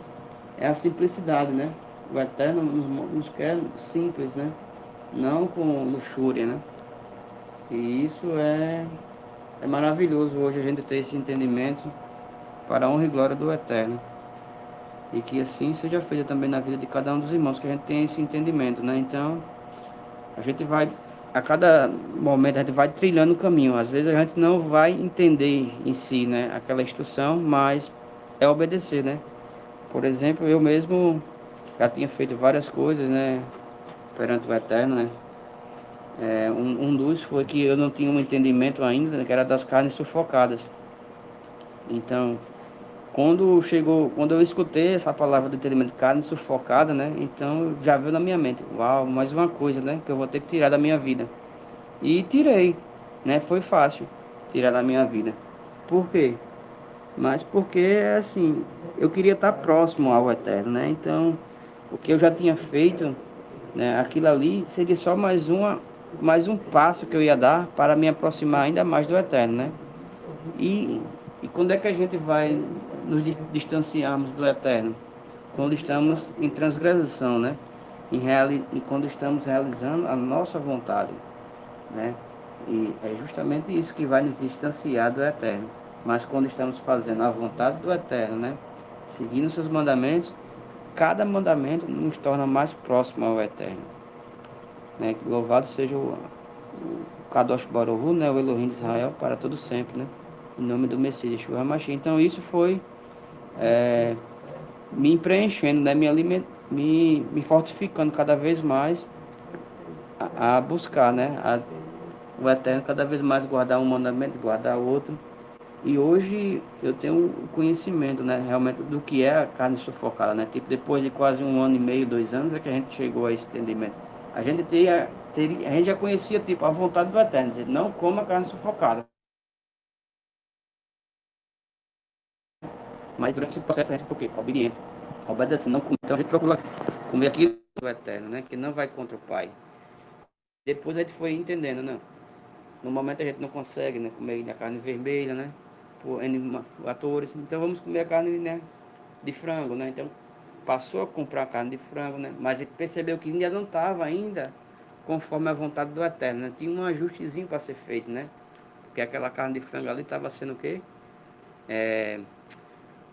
é a simplicidade, né? O Eterno nos quer simples, né? Não com luxúria, né? E isso é maravilhoso hoje a gente ter esse entendimento para a honra e glória do Eterno. E que assim seja feita também na vida de cada um dos irmãos, que a gente tenha esse entendimento, né? Então, a gente vai, a cada momento, a gente vai trilhando o caminho. Às vezes a gente não vai entender em si, né, aquela instrução, mas é obedecer, né? Por exemplo, eu mesmo já tinha feito várias coisas, né, perante o Eterno, né? Um dos foi que eu não tinha um entendimento ainda, né, que era das carnes sufocadas. Então, quando eu escutei essa palavra do entendimento de carne sufocada, né? Então já veio na minha mente, uau, mais uma coisa, né? Que eu vou ter que tirar da minha vida. E tirei, né? Foi fácil tirar da minha vida. Por quê? Mas porque, assim, eu queria estar próximo ao Eterno, né? Então, o que eu já tinha feito, né? Aquilo ali seria só mais um passo que eu ia dar para me aproximar ainda mais do Eterno, né? E, e quando é que a gente vai nos distanciarmos do Eterno? Quando estamos em transgressão, né? E quando estamos realizando a nossa vontade, né? E é justamente isso que vai nos distanciar do Eterno. Mas quando estamos fazendo a vontade do Eterno, né? Seguindo seus mandamentos, cada mandamento nos torna mais próximo ao Eterno. Né? Louvado seja o Kadosh Baruch Hu, né? O Elohim de Israel, para todo sempre, né? Em nome do Messias, Yeshua HaMashiach. Então isso foi me preenchendo, né? Me fortificando cada vez mais a buscar, né? O Eterno cada vez mais guardar um mandamento, guardar outro. E hoje eu tenho o conhecimento, né, realmente do que é a carne sufocada, né? Tipo, depois de quase 1 ano e meio, 2 anos, é que a gente chegou a esse entendimento. A gente já conhecia, tipo, a vontade do Eterno, dizer, não coma carne sufocada. Mas durante esse processo a gente foi o quê? Obediente. Obedecendo, não comer. Então a gente procura comer aquilo do Eterno, né? Que não vai contra o Pai. Depois a gente foi entendendo, não. No momento a gente não consegue, né, comer a carne vermelha, né? Por N fatores. Então vamos comer a carne, né, de frango, né? Então passou a comprar carne de frango, né? Mas ele percebeu que ainda não estava ainda conforme a vontade do Eterno, né? Tinha um ajustezinho para ser feito, né? Porque aquela carne de frango ali estava sendo o quê?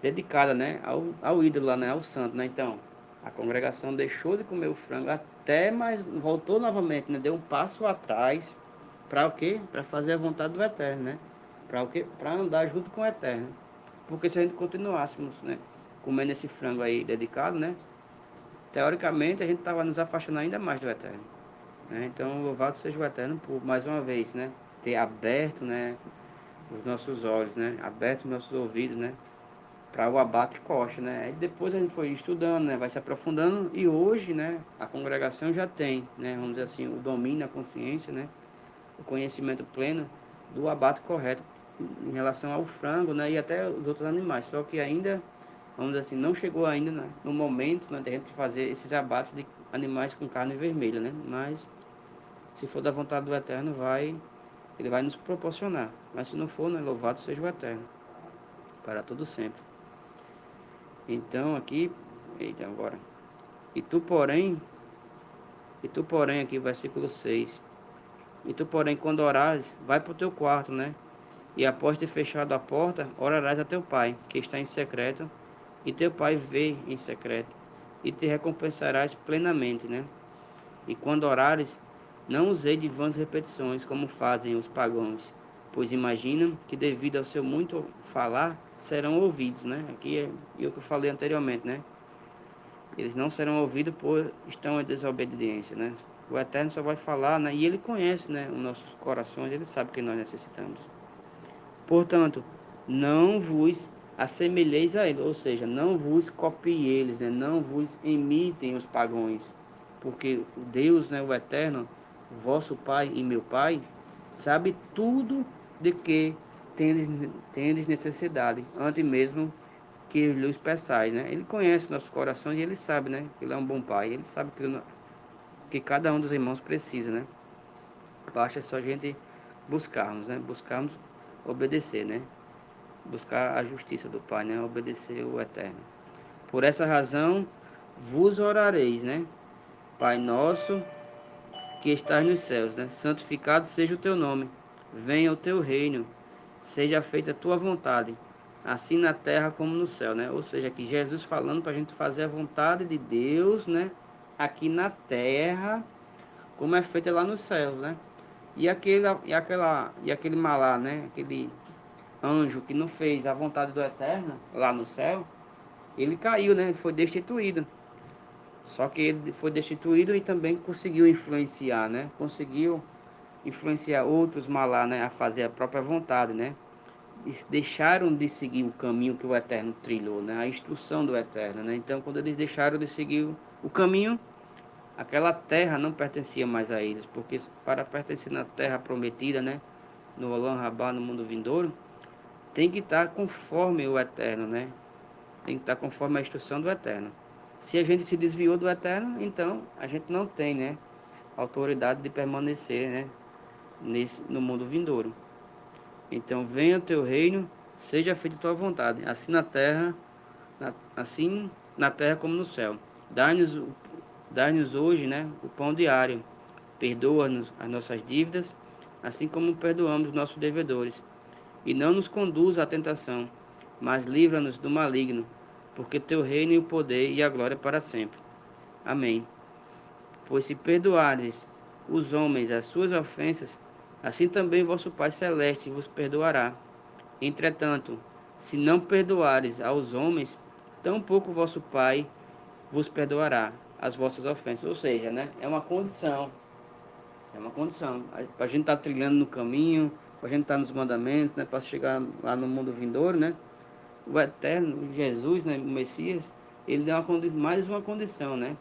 Dedicada, né? Ao ídolo lá, né? Ao santo, né? Então a congregação deixou de comer o frango até, mas voltou novamente, né? Deu um passo atrás para o quê? Para fazer a vontade do Eterno, né? Para o quê? Para andar junto com o Eterno. Porque se a gente continuássemos, né, comendo esse frango aí dedicado, né, teoricamente a gente estava nos afastando ainda mais do Eterno. Né? Então, louvado seja o Eterno por mais uma vez, né, ter aberto, né, os nossos olhos, né, aberto os nossos ouvidos, né, para o abate coxa, né. Aí depois a gente foi estudando, né, vai se aprofundando e hoje, né, a congregação já tem, né, vamos dizer assim, o domínio, a consciência, né, o conhecimento pleno do abate correto em relação ao frango, né, e até os outros animais. Só que ainda, vamos dizer assim, não chegou ainda, né, no momento, né, de a gente fazer esses abates de animais com carne vermelha, né? Mas se for da vontade do Eterno, ele vai nos proporcionar. Mas se não for, né, louvado seja o Eterno, para todo sempre. Então aqui, eita, agora. E tu, porém, aqui, versículo 6. E tu, porém, quando orares, vai para o teu quarto, né? E após ter fechado a porta, orarás a teu pai, que está em secreto, e teu pai vê em secreto, e te recompensarás plenamente, né? E quando orares, não usei de vãs repetições, como fazem os pagãos, pois imaginam que devido ao seu muito falar, serão ouvidos, né? Aqui é o que eu falei anteriormente, né? Eles não serão ouvidos por estão em desobediência, né? O Eterno só vai falar, né? E Ele conhece, né, os nossos corações, Ele sabe o que nós necessitamos. Portanto, não vos assemelheis a eles, ou seja, não vos copieis, né? Não vos imitem os pagãos, porque Deus, né, o Eterno, vosso Pai e meu Pai, sabe tudo de que tendes necessidade, antes mesmo que lhes peçais, né? Ele conhece nossos corações e ele sabe, né, que ele é um bom Pai, ele sabe que cada um dos irmãos precisa, né? Basta só a gente buscarmos, né? Buscarmos obedecer, né? Buscar a justiça do Pai, né? Obedecer o Eterno. Por essa razão vos orareis, né? Pai nosso que estás nos céus, né? Santificado seja o teu nome. Venha o teu reino. Seja feita a tua vontade, assim na terra como no céu, né? Ou seja, aqui Jesus falando para a gente fazer a vontade de Deus, né? Aqui na terra, como é feita lá nos céus, né? E aquele malá, né? Aquele anjo que não fez a vontade do Eterno lá no céu, ele caiu, né? Ele foi destituído. Só que ele foi destituído e também conseguiu influenciar, né? Conseguiu influenciar outros malá, né? A fazer a própria vontade, né? Eles deixaram de seguir o caminho que o Eterno trilhou, né? A instrução do Eterno, né? Então, quando eles deixaram de seguir o caminho, aquela terra não pertencia mais a eles, porque para pertencer na terra prometida, né? No Olam Rabá, no mundo vindouro, tem que estar conforme o Eterno, né? Tem que estar conforme a instrução do Eterno. Se a gente se desviou do Eterno, então a gente não tem, né, autoridade de permanecer, né, no mundo vindouro. Então venha o teu reino, seja feita a tua vontade, assim na terra como no céu. Dá-nos hoje, né, o pão diário. Perdoa-nos as nossas dívidas, assim como perdoamos os nossos devedores. E não nos conduza à tentação, mas livra-nos do maligno, porque teu reino e o poder e a glória para sempre. Amém. Pois se perdoares os homens as suas ofensas, assim também vosso Pai Celeste vos perdoará. Entretanto, se não perdoares aos homens, tampouco vosso Pai vos perdoará as vossas ofensas. Ou seja, né, é uma condição. É uma condição. Para a gente estar trilhando no caminho, para a gente estar nos mandamentos, né, para chegar lá no mundo vindouro, né? O Eterno, Jesus, né, o Messias, ele deu mais uma condição, né?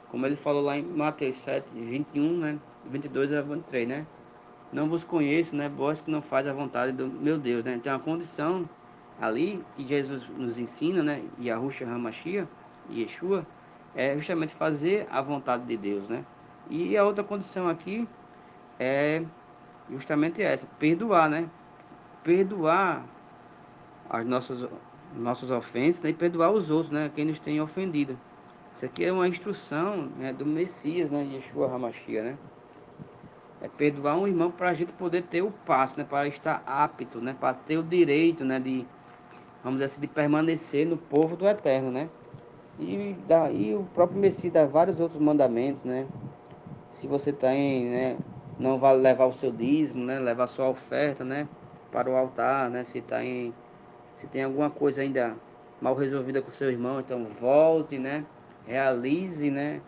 Como ele falou lá em Mateus 7, 21, né? 22 a 23, né? Não vos conheço, né? Vós que não faz a vontade do meu Deus, né? Tem uma condição ali que Jesus nos ensina, né? Yahushua HaMashiach, Yeshua, é justamente fazer a vontade de Deus, né? E a outra condição aqui é justamente essa, perdoar, né? Perdoar as nossas ofensas, né? E perdoar os outros, né? Quem nos tem ofendido. Isso aqui é uma instrução, né, do Messias, né? Yeshua HaMashiach, né? É perdoar um irmão para a gente poder ter o passo, né? Para estar apto, né? Para ter o direito, né? De, vamos dizer assim, de permanecer no povo do Eterno, né? E o próprio Messias dá vários outros mandamentos, né? Se você tem, né? Não vale levar o seu dízimo, né? Levar sua oferta, né? Para o altar, né? Se tem alguma coisa ainda mal resolvida com seu irmão, então volte, né? Realize, né?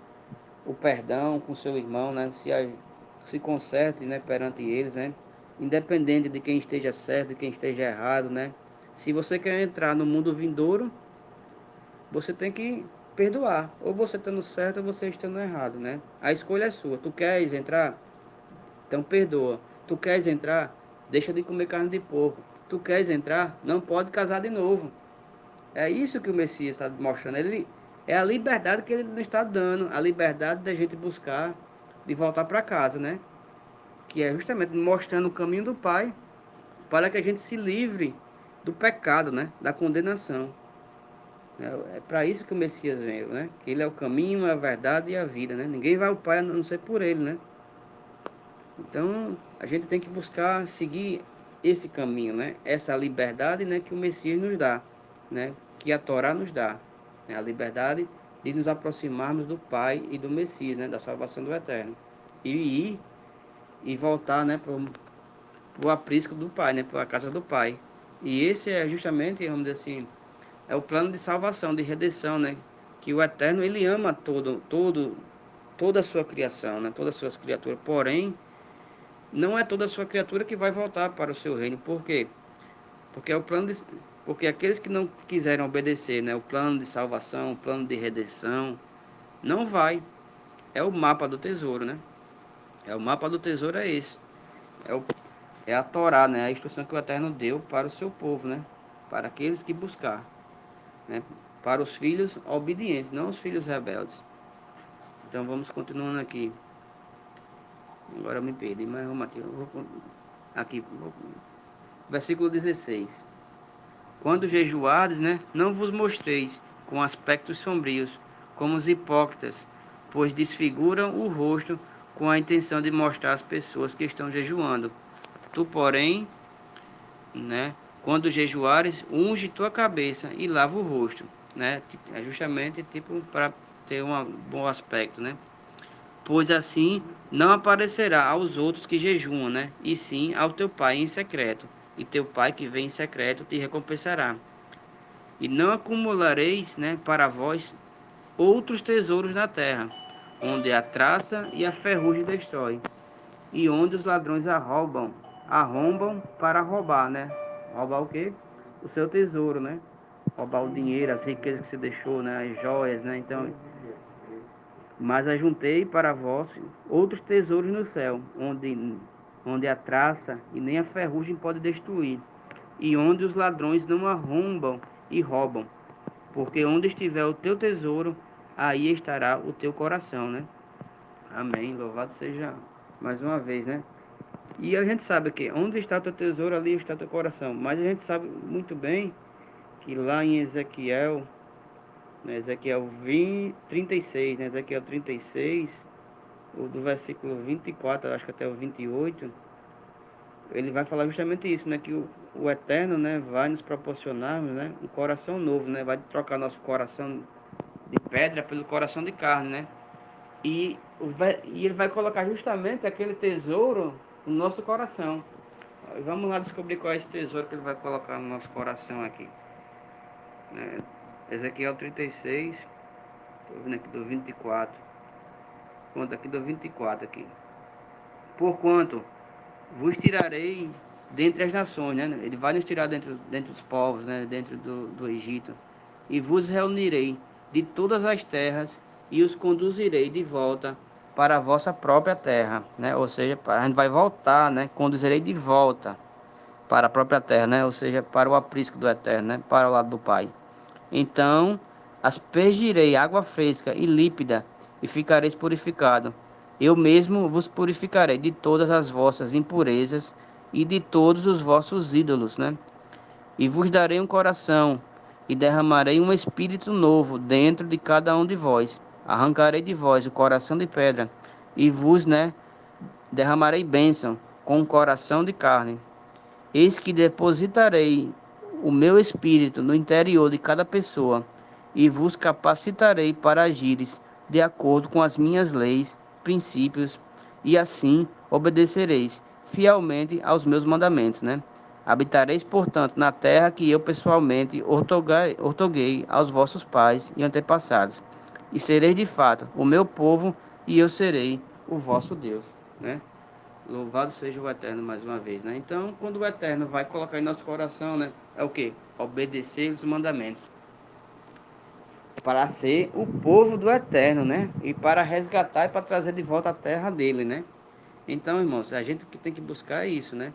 O perdão com seu irmão, né? Se conserte, né? Perante eles, né? Independente de quem esteja certo, de quem esteja errado, né? Se você quer entrar no mundo vindouro, você tem que perdoar. Ou você estando certo ou você estando errado, né? A escolha é sua. Tu queres entrar? Então perdoa. Tu queres entrar? Deixa de comer carne de porco. Tu queres entrar? Não pode casar de novo. É isso que o Messias está mostrando. Ele é a liberdade que ele nos está dando, a liberdade da gente buscar de voltar para casa, né? Que é justamente mostrando o caminho do Pai para que a gente se livre do pecado, né? Da condenação. É para isso que o Messias veio, né? Que ele é o caminho, a verdade e a vida, né? Ninguém vai ao Pai a não ser por ele, né? Então, a gente tem que buscar seguir esse caminho, né? Essa liberdade, né, que o Messias nos dá, né? Que a Torá nos dá, né? A liberdade de nos aproximarmos do Pai e do Messias, né? Da salvação do Eterno. E ir e voltar, né, para o aprisco do Pai, né? Para a casa do Pai. E esse é justamente, vamos dizer assim, é o plano de salvação, de redenção, né? Que o Eterno, ele ama toda a sua criação, né? Todas as suas criaturas. Porém, não é toda a sua criatura que vai voltar para o seu reino. Por quê? Porque é o plano de, porque aqueles que não quiserem obedecer, né, o plano de salvação, o plano de redenção, não vai. É o mapa do tesouro, né? É o mapa do tesouro é esse. É, o, é a Torá, né? A instrução que o Eterno deu para o seu povo, né? Para aqueles que buscar, né? Para os filhos obedientes, não os filhos rebeldes. Então vamos continuando aqui. Agora eu me perdi, mas vamos aqui. Versículo 16. Quando jejuares, né, não vos mostreis com aspectos sombrios, como os hipócritas, pois desfiguram o rosto com a intenção de mostrar às pessoas que estão jejuando. Tu, porém, né, quando jejuares, unge tua cabeça e lava o rosto, né? É justamente tipo para ter um bom aspecto, né? Pois assim não aparecerá aos outros que jejuam, né? E sim ao teu pai em secreto, e teu pai que vem em secreto te recompensará. E não acumulareis, né, para vós outros tesouros na terra, onde a traça e a ferrugem destrói, e onde os ladrões arrombam para roubar, né? Roubar o quê? O seu tesouro, né? Roubar o dinheiro, as riquezas que você deixou, né? As joias, né? Então, mas ajuntei para vós outros tesouros no céu, onde a traça e nem a ferrugem pode destruir, e onde os ladrões não arrombam e roubam. Porque onde estiver o teu tesouro, aí estará o teu coração, né? Amém. Louvado seja mais uma vez, né? E a gente sabe que onde está o teu tesouro, ali está o teu coração. Mas a gente sabe muito bem que lá em Ezequiel, né, Ezequiel 20, 36, né? Ezequiel 36, o do versículo 24, acho que até o 28, ele vai falar justamente isso, né? Que o Eterno, né, vai nos proporcionar, né, um coração novo, né? Vai trocar nosso coração de pedra pelo coração de carne, né? E ele vai colocar justamente aquele tesouro no nosso coração. Vamos lá descobrir qual é esse tesouro que ele vai colocar no nosso coração aqui, né? Ezequiel 36, estou vendo aqui do 24. Conta aqui do 24 aqui. Porquanto vos tirarei dentre as nações, né? Ele vai nos tirar dentre os povos, né? Dentro do Egito. E vos reunirei de todas as terras e os conduzirei de volta para a vossa própria terra, né? Ou seja, a gente vai voltar, né? Conduzirei de volta para a própria terra, né? Ou seja, para o aprisco do Eterno, né? Para o lado do Pai. Então aspergirei água fresca e límpida, e ficareis purificado. Eu mesmo vos purificarei de todas as vossas impurezas e de todos os vossos ídolos, né? E vos darei um coração, e derramarei um espírito novo dentro de cada um de vós. Arrancarei de vós o coração de pedra, e vos, né, derramarei bênção com um coração de carne. Eis que depositarei o meu espírito no interior de cada pessoa, e vos capacitarei para agires de acordo com as minhas leis, princípios, e assim obedecereis fielmente aos meus mandamentos, né? Habitareis, portanto, na terra que eu pessoalmente ortoguei aos vossos pais e antepassados, e sereis de fato o meu povo, e eu serei o vosso Deus, né? Louvado seja o Eterno mais uma vez, né? Então, quando o Eterno vai colocar em nosso coração, né? É o que? Obedecer os mandamentos. Para ser o povo do Eterno, né? E para resgatar e para trazer de volta a terra dele, né? Então, irmãos, a gente que tem que buscar é isso, né?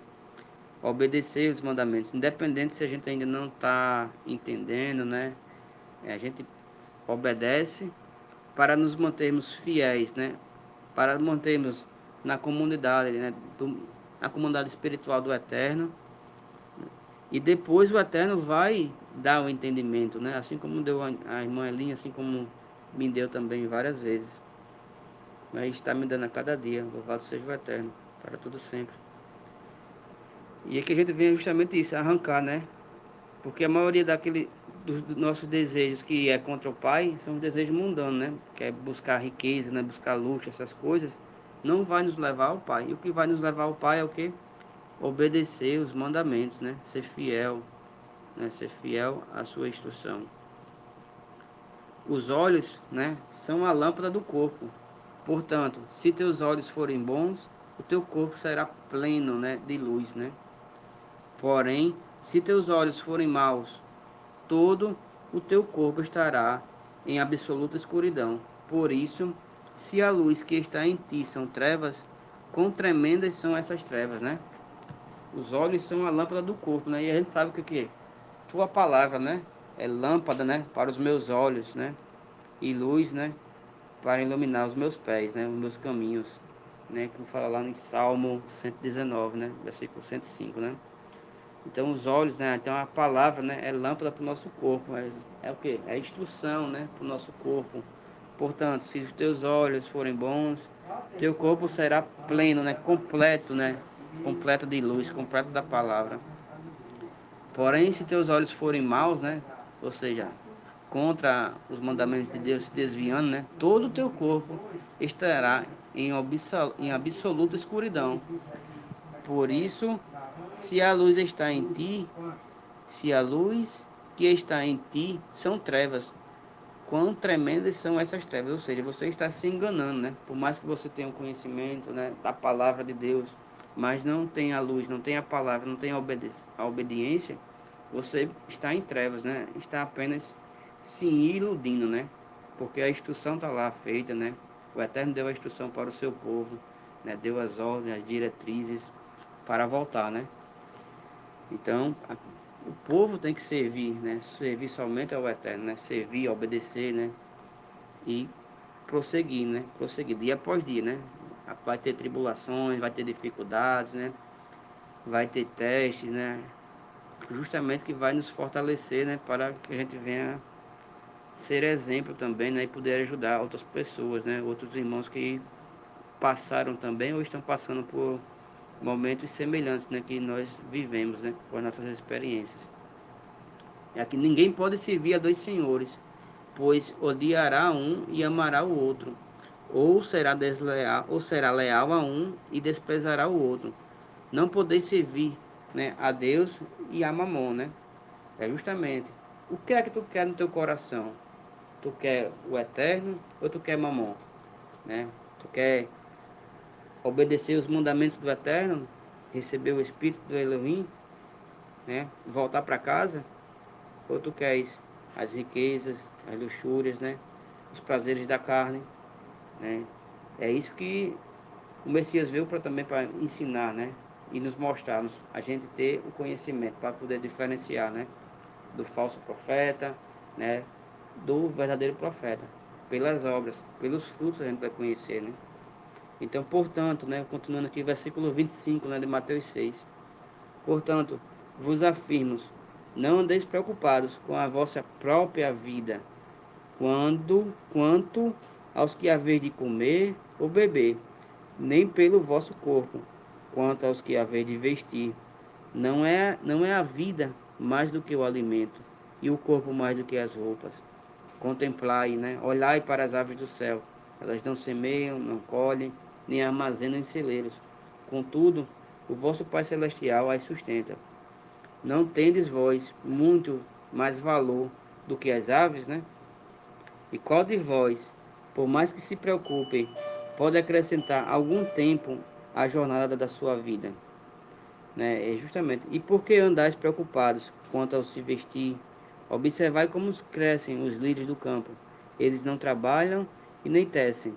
Obedecer os mandamentos. Independente se a gente ainda não está entendendo, né? A gente obedece para nos mantermos fiéis, né? Para mantermos na comunidade, né? Na comunidade espiritual do Eterno. E depois o Eterno vai dar o entendimento, né? Assim como deu a irmã Elinha, assim como me deu também várias vezes. Mas está me dando a cada dia. Louvado seja o Eterno, para todo sempre. E é que a gente vem justamente isso, arrancar, né? Porque a maioria dos nossos desejos que é contra o Pai são os desejos mundanos, né? Que é buscar riqueza, né? Buscar luxo, essas coisas. Não vai nos levar ao Pai. E o que vai nos levar ao Pai é o quê? Obedecer os mandamentos, né? Ser fiel, né? Ser fiel à sua instrução. Os olhos, né, são a lâmpada do corpo. Portanto, se teus olhos forem bons, o teu corpo será pleno, né, de luz, né? Porém, se teus olhos forem maus, todo o teu corpo estará em absoluta escuridão. Por isso, se a luz que está em ti são trevas, quão tremendas são essas trevas, né? Os olhos são a lâmpada do corpo, né? E a gente sabe o que é? Tua palavra, né? É lâmpada, né? Para os meus olhos, né? E luz, né? Para iluminar os meus pés, né? Os meus caminhos, né? Como fala lá no Salmo 119, né? Versículo 105, né? Então os olhos, né? Então a palavra, né? É lâmpada para o nosso corpo. É o quê? É instrução, né? Para o nosso corpo. Portanto, se os teus olhos forem bons, teu corpo será pleno, né? Completo, né? Completo de luz, completo da palavra. Porém, se teus olhos forem maus, né? Ou seja, contra os mandamentos de Deus, se desviando, né? Todo o teu corpo estará em absoluta escuridão. Por isso, se a luz está em ti, se a luz que está em ti são trevas, quão tremendas são essas trevas. Ou seja, você está se enganando, né? Por mais que você tenha o conhecimento, né, da palavra de Deus, mas não tem a luz, não tem a palavra, não tem a obediência, você está em trevas, né? Está apenas se iludindo, né? Porque a instrução está lá feita, né? O Eterno deu a instrução para o seu povo, né? Deu as ordens, as diretrizes para voltar, né? Então, o povo tem que servir, né? Servir somente ao Eterno, né? Servir, obedecer, né? E prosseguir, né? Prosseguir dia após dia, né? Vai ter tribulações, vai ter dificuldades, né? Vai ter testes, né? Justamente que vai nos fortalecer, né? Para que a gente venha ser exemplo também, né? E poder ajudar outras pessoas, né? Outros irmãos que passaram também ou estão passando por momentos semelhantes, né, que nós vivemos, né, com as nossas experiências. É que ninguém pode servir a dois senhores, pois odiará um e amará o outro, ou será desleal, ou será leal a um e desprezará o outro. Não podeis servir, né, a Deus e a Mamon, né? É justamente o que é que tu quer no teu coração? Tu quer o eterno ou tu quer Mamon, né? Tu quer obedecer os mandamentos do eterno, receber o espírito do Elohim, né? Voltar para casa, ou tu queres as riquezas, as luxúrias, né? Os prazeres da carne, né? É isso que o Messias veio para também para ensinar, né? E nos mostrar, a gente ter o conhecimento para poder diferenciar, né? Do falso profeta, né? Do verdadeiro profeta. Pelas obras, pelos frutos a gente vai conhecer, né? Então, portanto, né? Continuando aqui, versículo 25, né? De Mateus 6. Portanto, vos afirmo, não andeis preocupados com a vossa própria vida, quanto aos que haver de comer ou beber, nem pelo vosso corpo, quanto aos que haver de vestir. Não é a vida mais do que o alimento, e o corpo mais do que as roupas. Contemplai, né? Olhai para as aves do céu. Elas não semeiam, não colhem, nem armazenam em celeiros. Contudo, o vosso Pai Celestial as sustenta. Não tendes vós muito mais valor do que as aves, né? E qual de vós, por mais que se preocupe, pode acrescentar algum tempo à jornada da sua vida? Né? É justamente. E por que andais preocupados quanto ao se vestir? Observai como crescem os lírios do campo. Eles não trabalham e nem tecem.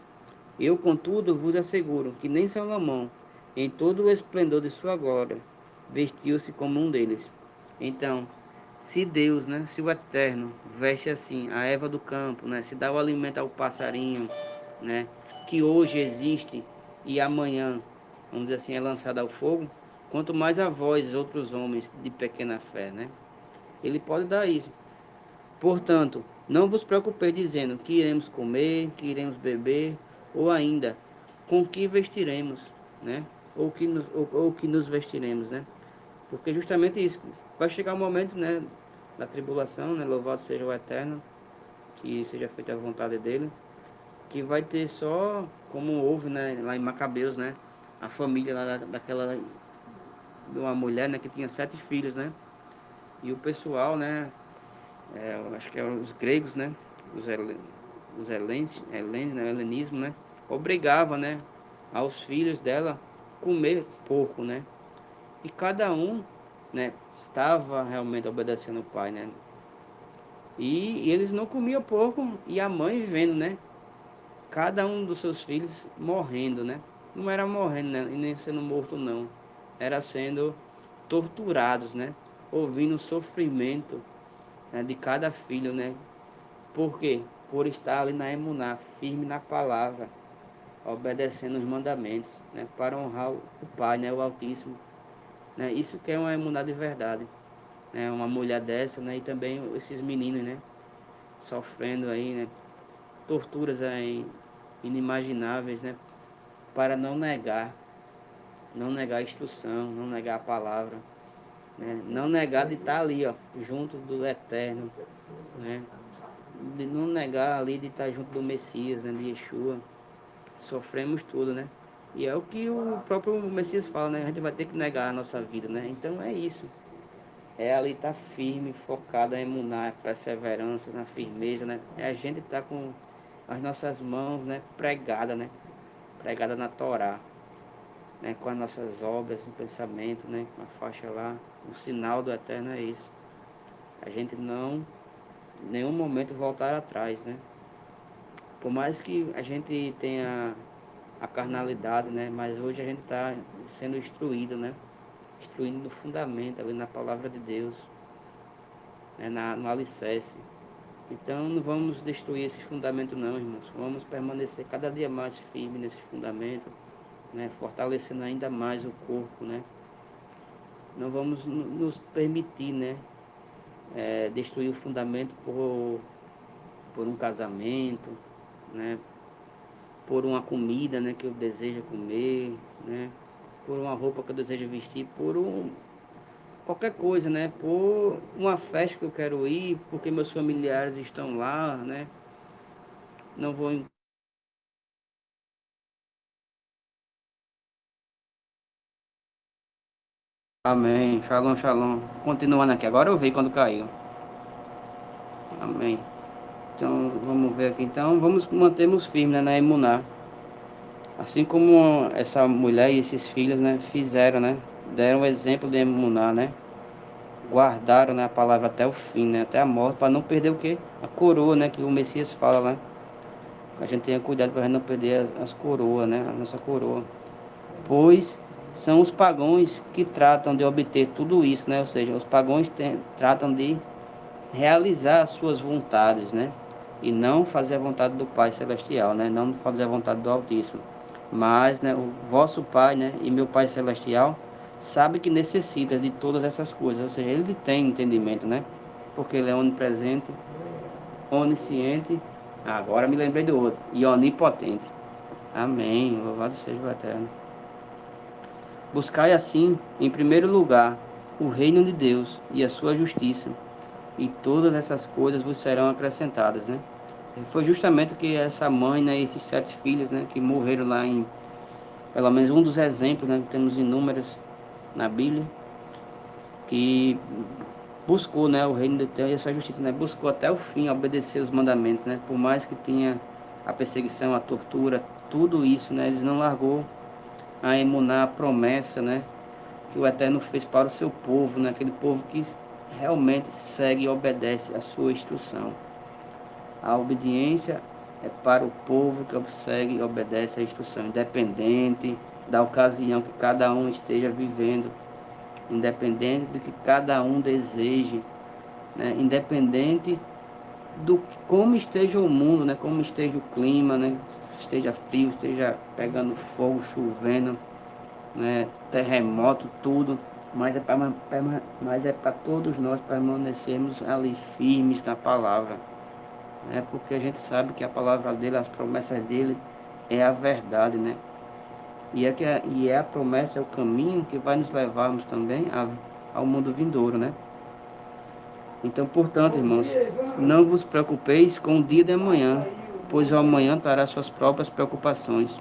Eu, contudo, vos asseguro que nem Salomão, em todo o esplendor de sua glória, vestiu-se como um deles. Então, se Deus, né, se o Eterno veste assim a erva do campo, né, se dá o alimento ao passarinho, né, que hoje existe e amanhã, vamos dizer assim, é lançado ao fogo, quanto mais a vós, outros homens de pequena fé, né? Ele pode dar isso. Portanto, não vos preocupeis dizendo que iremos comer, que iremos beber, ou ainda com que vestiremos, né? Ou que nos vestiremos, né? Porque justamente isso, vai chegar um momento, né, da tribulação, né? Louvado seja o Eterno, que seja feita a vontade dele, que vai ter só, como houve, né, lá em Macabeus, né? A família lá daquela, de uma mulher, né, que tinha 7 filhos, né? E o pessoal, né, eu acho que eram os gregos, né? Os helenes, né? O helenismo, né? Obrigava, né? Aos filhos dela comer porco, né? E cada um, né? Estava realmente obedecendo o pai, né? E eles não comiam porco e a mãe vendo, né? Cada um dos seus filhos morrendo, né? Não era morrendo, né? E nem sendo morto, não. Era sendo torturados, né? Ouvindo o sofrimento, né, de cada filho, né? Por quê? Por estar ali na emuná, firme na palavra, obedecendo os mandamentos, né? Para honrar o Pai, né? O Altíssimo, né? Isso que é uma emuná de verdade, né? Uma mulher dessa, né? E também esses meninos, né? Sofrendo aí, né? Torturas aí inimagináveis, né? Para não negar a instrução, não negar a palavra, né? Não negar de estar ali, ó, junto do Eterno, né? De não negar ali de estar junto do Messias, né? De Yeshua. Sofremos tudo, né? E é o que o próprio Messias fala, né? A gente vai ter que negar a nossa vida, né? Então é isso. É ali estar firme, focado em emunar, perseverança, na firmeza, né? É a gente estar com as nossas mãos, né? Pregada, né? Pregada na Torá, né? Com as nossas obras, no pensamento, né? Com a faixa lá. O sinal do Eterno é isso. A gente não, em nenhum momento, voltar atrás, né? Por mais que a gente tenha a carnalidade, né? Mas hoje a gente está sendo instruído, né? Instruindo no fundamento, ali na palavra de Deus, né? No alicerce. Então não vamos destruir esse fundamento não, irmãos. Vamos permanecer cada dia mais firme nesse fundamento, né? Fortalecendo ainda mais o corpo, né? Não vamos nos permitir, né? Destruir o fundamento por um casamento, né? Por uma comida, né? Que eu desejo comer, né? por uma roupa que eu desejo vestir, qualquer coisa, né? Por uma festa que eu quero ir, porque meus familiares estão lá, né? Não vou. Amém. Shalom, shalom. Continuando aqui. Agora eu vi quando caiu. Amém. Então, vamos ver aqui. Então, vamos mantermos firmes, né, na emuná. Assim como essa mulher e esses filhos, né, fizeram, né? Deram o exemplo de emuná, né? Guardaram, né, a palavra até o fim, né? Até a morte, para não perder o quê? A coroa, né? Que o Messias fala, né? A gente tenha cuidado para não perder as coroas, né? A nossa coroa. Pois são os pagãos que tratam de obter tudo isso, né? Ou seja, os pagãos tratam de realizar as suas vontades, né? E não fazer a vontade do Pai Celestial, né? Não fazer a vontade do Altíssimo. Mas, né, o vosso Pai, né, e meu Pai Celestial sabe que necessita de todas essas coisas. Ou seja, ele tem entendimento, né? Porque ele é onipresente, onisciente. Agora me lembrei do outro. E onipotente. Amém. Louvado seja o Eterno. Buscai assim, em primeiro lugar, o reino de Deus e a sua justiça, e todas essas coisas vos serão acrescentadas, né? E foi justamente que essa mãe, né, esses 7 filhos, né, que morreram lá em, pelo menos um dos exemplos, né, que temos inúmeros na Bíblia, que buscou, né, o reino de Deus e a sua justiça, né, buscou até o fim obedecer os mandamentos, né, por mais que tinha a perseguição, a tortura, tudo isso, né, eles não largou a emuná, a promessa, né, que o Eterno fez para o seu povo, né, aquele povo que realmente segue e obedece a sua instrução. A obediência é para o povo que segue e obedece à instrução, independente da ocasião que cada um esteja vivendo, independente do que cada um deseje, né? Independente do como esteja o mundo, né? Como esteja o clima, né? Esteja frio, esteja pegando fogo, chovendo, né? Terremoto, tudo. Mas é para todos nós permanecermos ali firmes na palavra, né? Porque a gente sabe que a palavra dele, as promessas dele é a verdade, né? E é a promessa, é o caminho que vai nos levarmos também ao mundo vindouro, né? Então, portanto, irmãos, não vos preocupeis com o dia de amanhã, pois o amanhã trará suas próprias preocupações,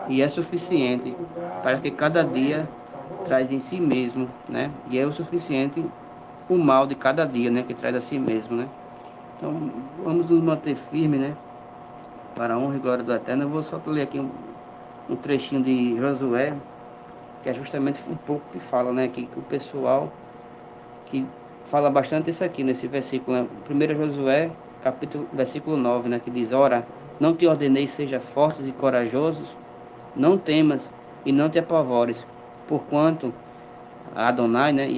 e é suficiente para que cada dia traz em si mesmo, né? E é o suficiente o mal de cada dia, né? Que traz a si mesmo, né? Então, vamos nos manter firmes, né? Para a honra e glória do Eterno. Eu vou só ler aqui um trechinho de Josué, que é justamente um pouco que fala, né? Que o pessoal que fala bastante isso aqui nesse versículo, né? 1 Josué, versículo 9, né? Que diz: Ora, não te ordenei seja fortes e corajosos, não temas e não te apavores, porquanto a Adonai, né?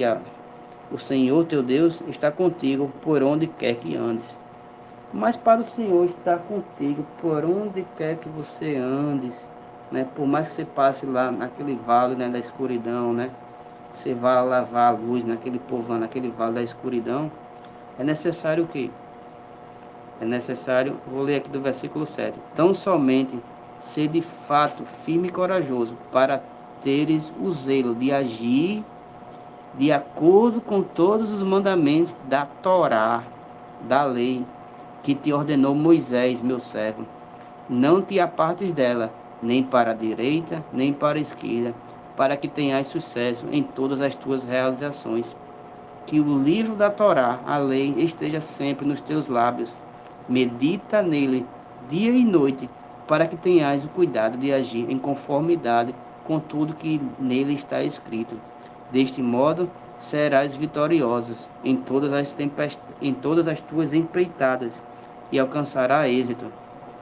O Senhor teu Deus está contigo por onde quer que andes. Mas para o Senhor estar contigo por onde quer que você andes, né? Por mais que você passe lá naquele vale, né, da escuridão, né? Você vá lavar a luz naquele povo lá, naquele vale da escuridão, é necessário o quê? É necessário, vou ler aqui do versículo 7. Tão somente ser de fato firme e corajoso, para teres o zelo de agir de acordo com todos os mandamentos da Torá, da lei, que te ordenou Moisés, meu servo. Não te apartes dela, nem para a direita, nem para a esquerda, para que tenhas sucesso em todas as tuas realizações. Que o livro da Torá, a lei, esteja sempre nos teus lábios. Medita nele dia e noite, para que tenhas o cuidado de agir em conformidade com tudo que nele está escrito. Deste modo, serás vitoriosos em todas as tuas empreitadas e alcançará êxito.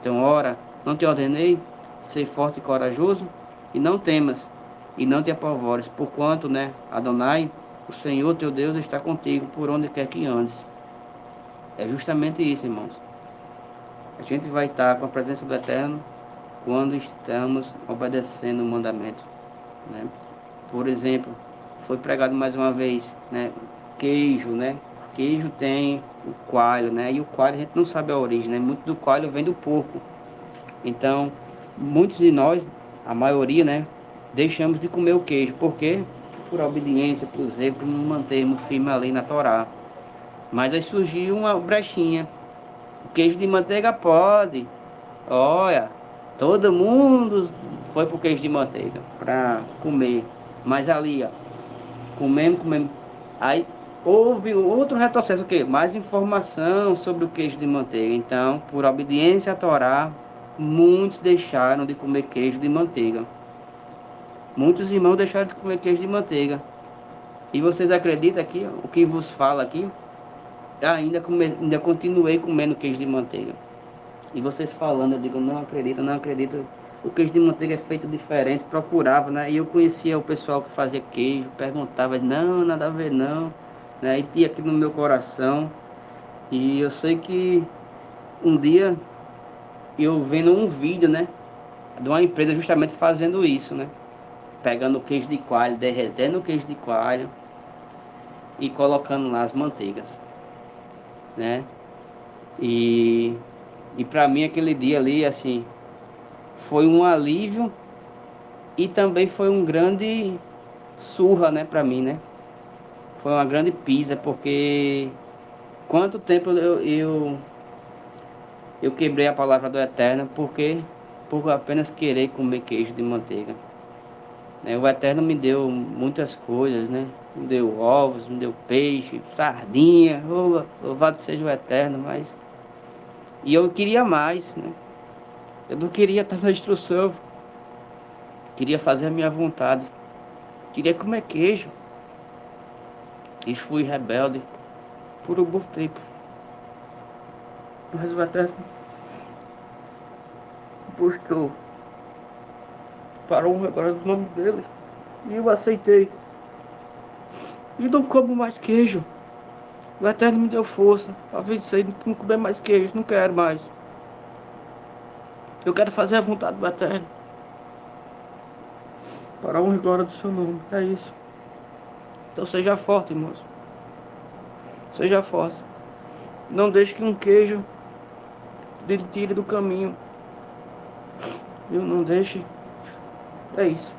Então, ora, não te ordenei? Ser forte e corajoso, e não temas, e não te apavores, porquanto, né, Adonai, o Senhor teu Deus está contigo por onde quer que andes. É justamente isso, irmãos. A gente vai estar com a presença do Eterno quando estamos obedecendo o mandamento, né? Por exemplo, foi pregado mais uma vez, né? Queijo, né? Queijo tem o coalho, né? E o coalho a gente não sabe a origem, né? Muito do coalho vem do porco. Então, muitos de nós, a maioria, né? deixamos de comer o queijo. Por quê? Por obediência, por zelo, por nos mantermos firmes ali na Torá. Mas aí surgiu uma brechinha. O queijo de manteiga pode. Olha, todo mundo foi pro queijo de manteiga para comer. Mas ali, ó, comemos. Aí houve outro retrocesso, o quê? Mais informação sobre o queijo de manteiga. Então, por obediência à Torá, muitos deixaram de comer queijo de manteiga. Muitos irmãos deixaram de comer queijo de manteiga. E vocês acreditam que o que vos fala aqui? Ainda continuei comendo queijo de manteiga. E vocês falando, eu digo, não acredito, não acredito. O queijo de manteiga é feito diferente, procurava, né? E eu conhecia o pessoal que fazia queijo, perguntava, não, nada a ver não, né? E tinha aqui no meu coração. E eu sei que um dia eu vendo um vídeo, né? De uma empresa justamente fazendo isso, né? Pegando o queijo de coalho, derretendo o queijo de coalho e colocando lá as manteigas, né? E, e para mim aquele dia ali, assim, foi um alívio e também foi um grande surra, né, para mim, né? Foi uma grande pisa, porque quanto tempo eu quebrei a palavra do Eterno, porque por apenas querer comer queijo de manteiga. Né? O Eterno me deu muitas coisas, né? Me deu ovos, me deu peixe, sardinha, louvado seja o Eterno, mas... E eu queria mais, né? Eu não queria estar na instrução, queria fazer a minha vontade, queria comer queijo. E fui rebelde por um bom tempo. Mas o Eterno postou para honra agora do nome dele. E eu aceitei. E não como mais queijo. O Eterno me deu força para vencer, não comer mais queijo, não quero mais. Eu quero fazer a vontade do Eterno. Para a honra e glória do seu nome. É isso. Então seja forte, irmãos. Seja forte. Não deixe que um queijo lhe tire do caminho. Viu? Não deixe. É isso.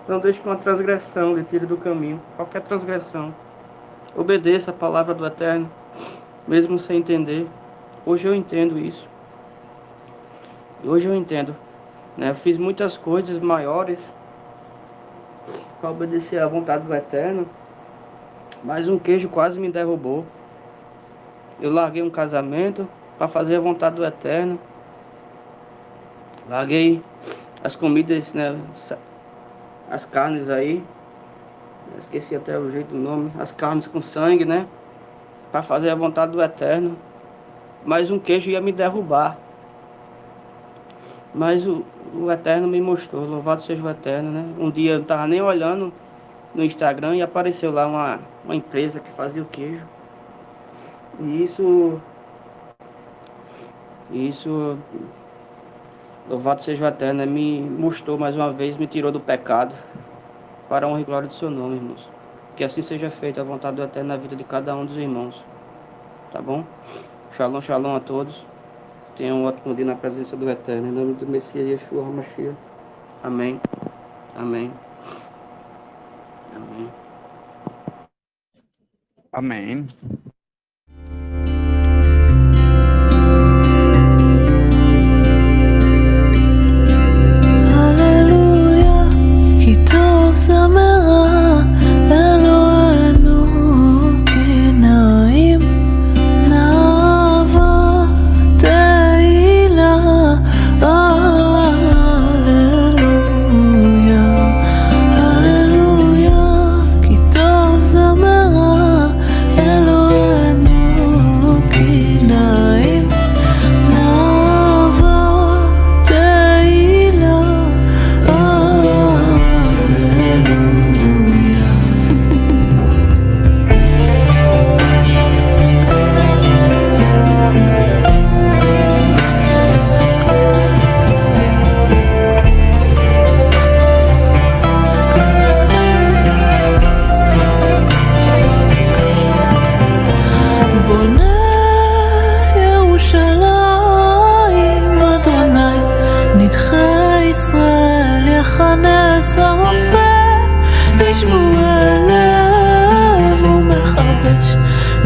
Não deixe que uma transgressão lhe tire do caminho. Qualquer transgressão. Obedeça a palavra do Eterno, mesmo sem entender. Hoje eu entendo isso. Hoje eu entendo. Né? Eu fiz muitas coisas maiores para obedecer à vontade do Eterno, mas um queijo quase me derrubou. Eu larguei um casamento para fazer a vontade do Eterno. Larguei as comidas, né? As carnes aí. Esqueci até o jeito do nome. As carnes com sangue, né? Para fazer a vontade do Eterno. Mas um queijo ia me derrubar. Mas o Eterno me mostrou, louvado seja o Eterno, né? Um dia eu não estava nem olhando no Instagram e apareceu lá uma empresa que fazia o queijo. E isso, louvado seja o Eterno, né? Me mostrou mais uma vez, me tirou do pecado, para a honra e glória do seu nome, irmãos. Que assim seja feita a vontade do Eterno na vida de cada um dos irmãos. Tá bom? Shalom, shalom a todos. Tenham um ótimo dia na presença do Eterno. Em nome do Messias Yeshua HaMashiach. Amém. Amém. Amém. Amém. Hallelujah, כי טוב זמרה אלוהינו, כי נעים נאווה תהילה. הללויה, הללויה, כי טוב זמרה אלוהינו.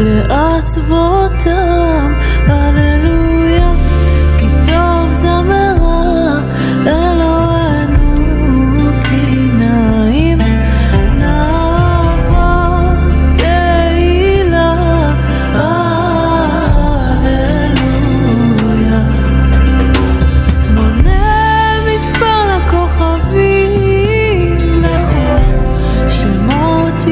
לעצבותם, הללויה, כי טוב זמרה אלוהינו, כי נעים נאווה תהילה, הללויה. מונה מספר לכוכבים, נכון שמות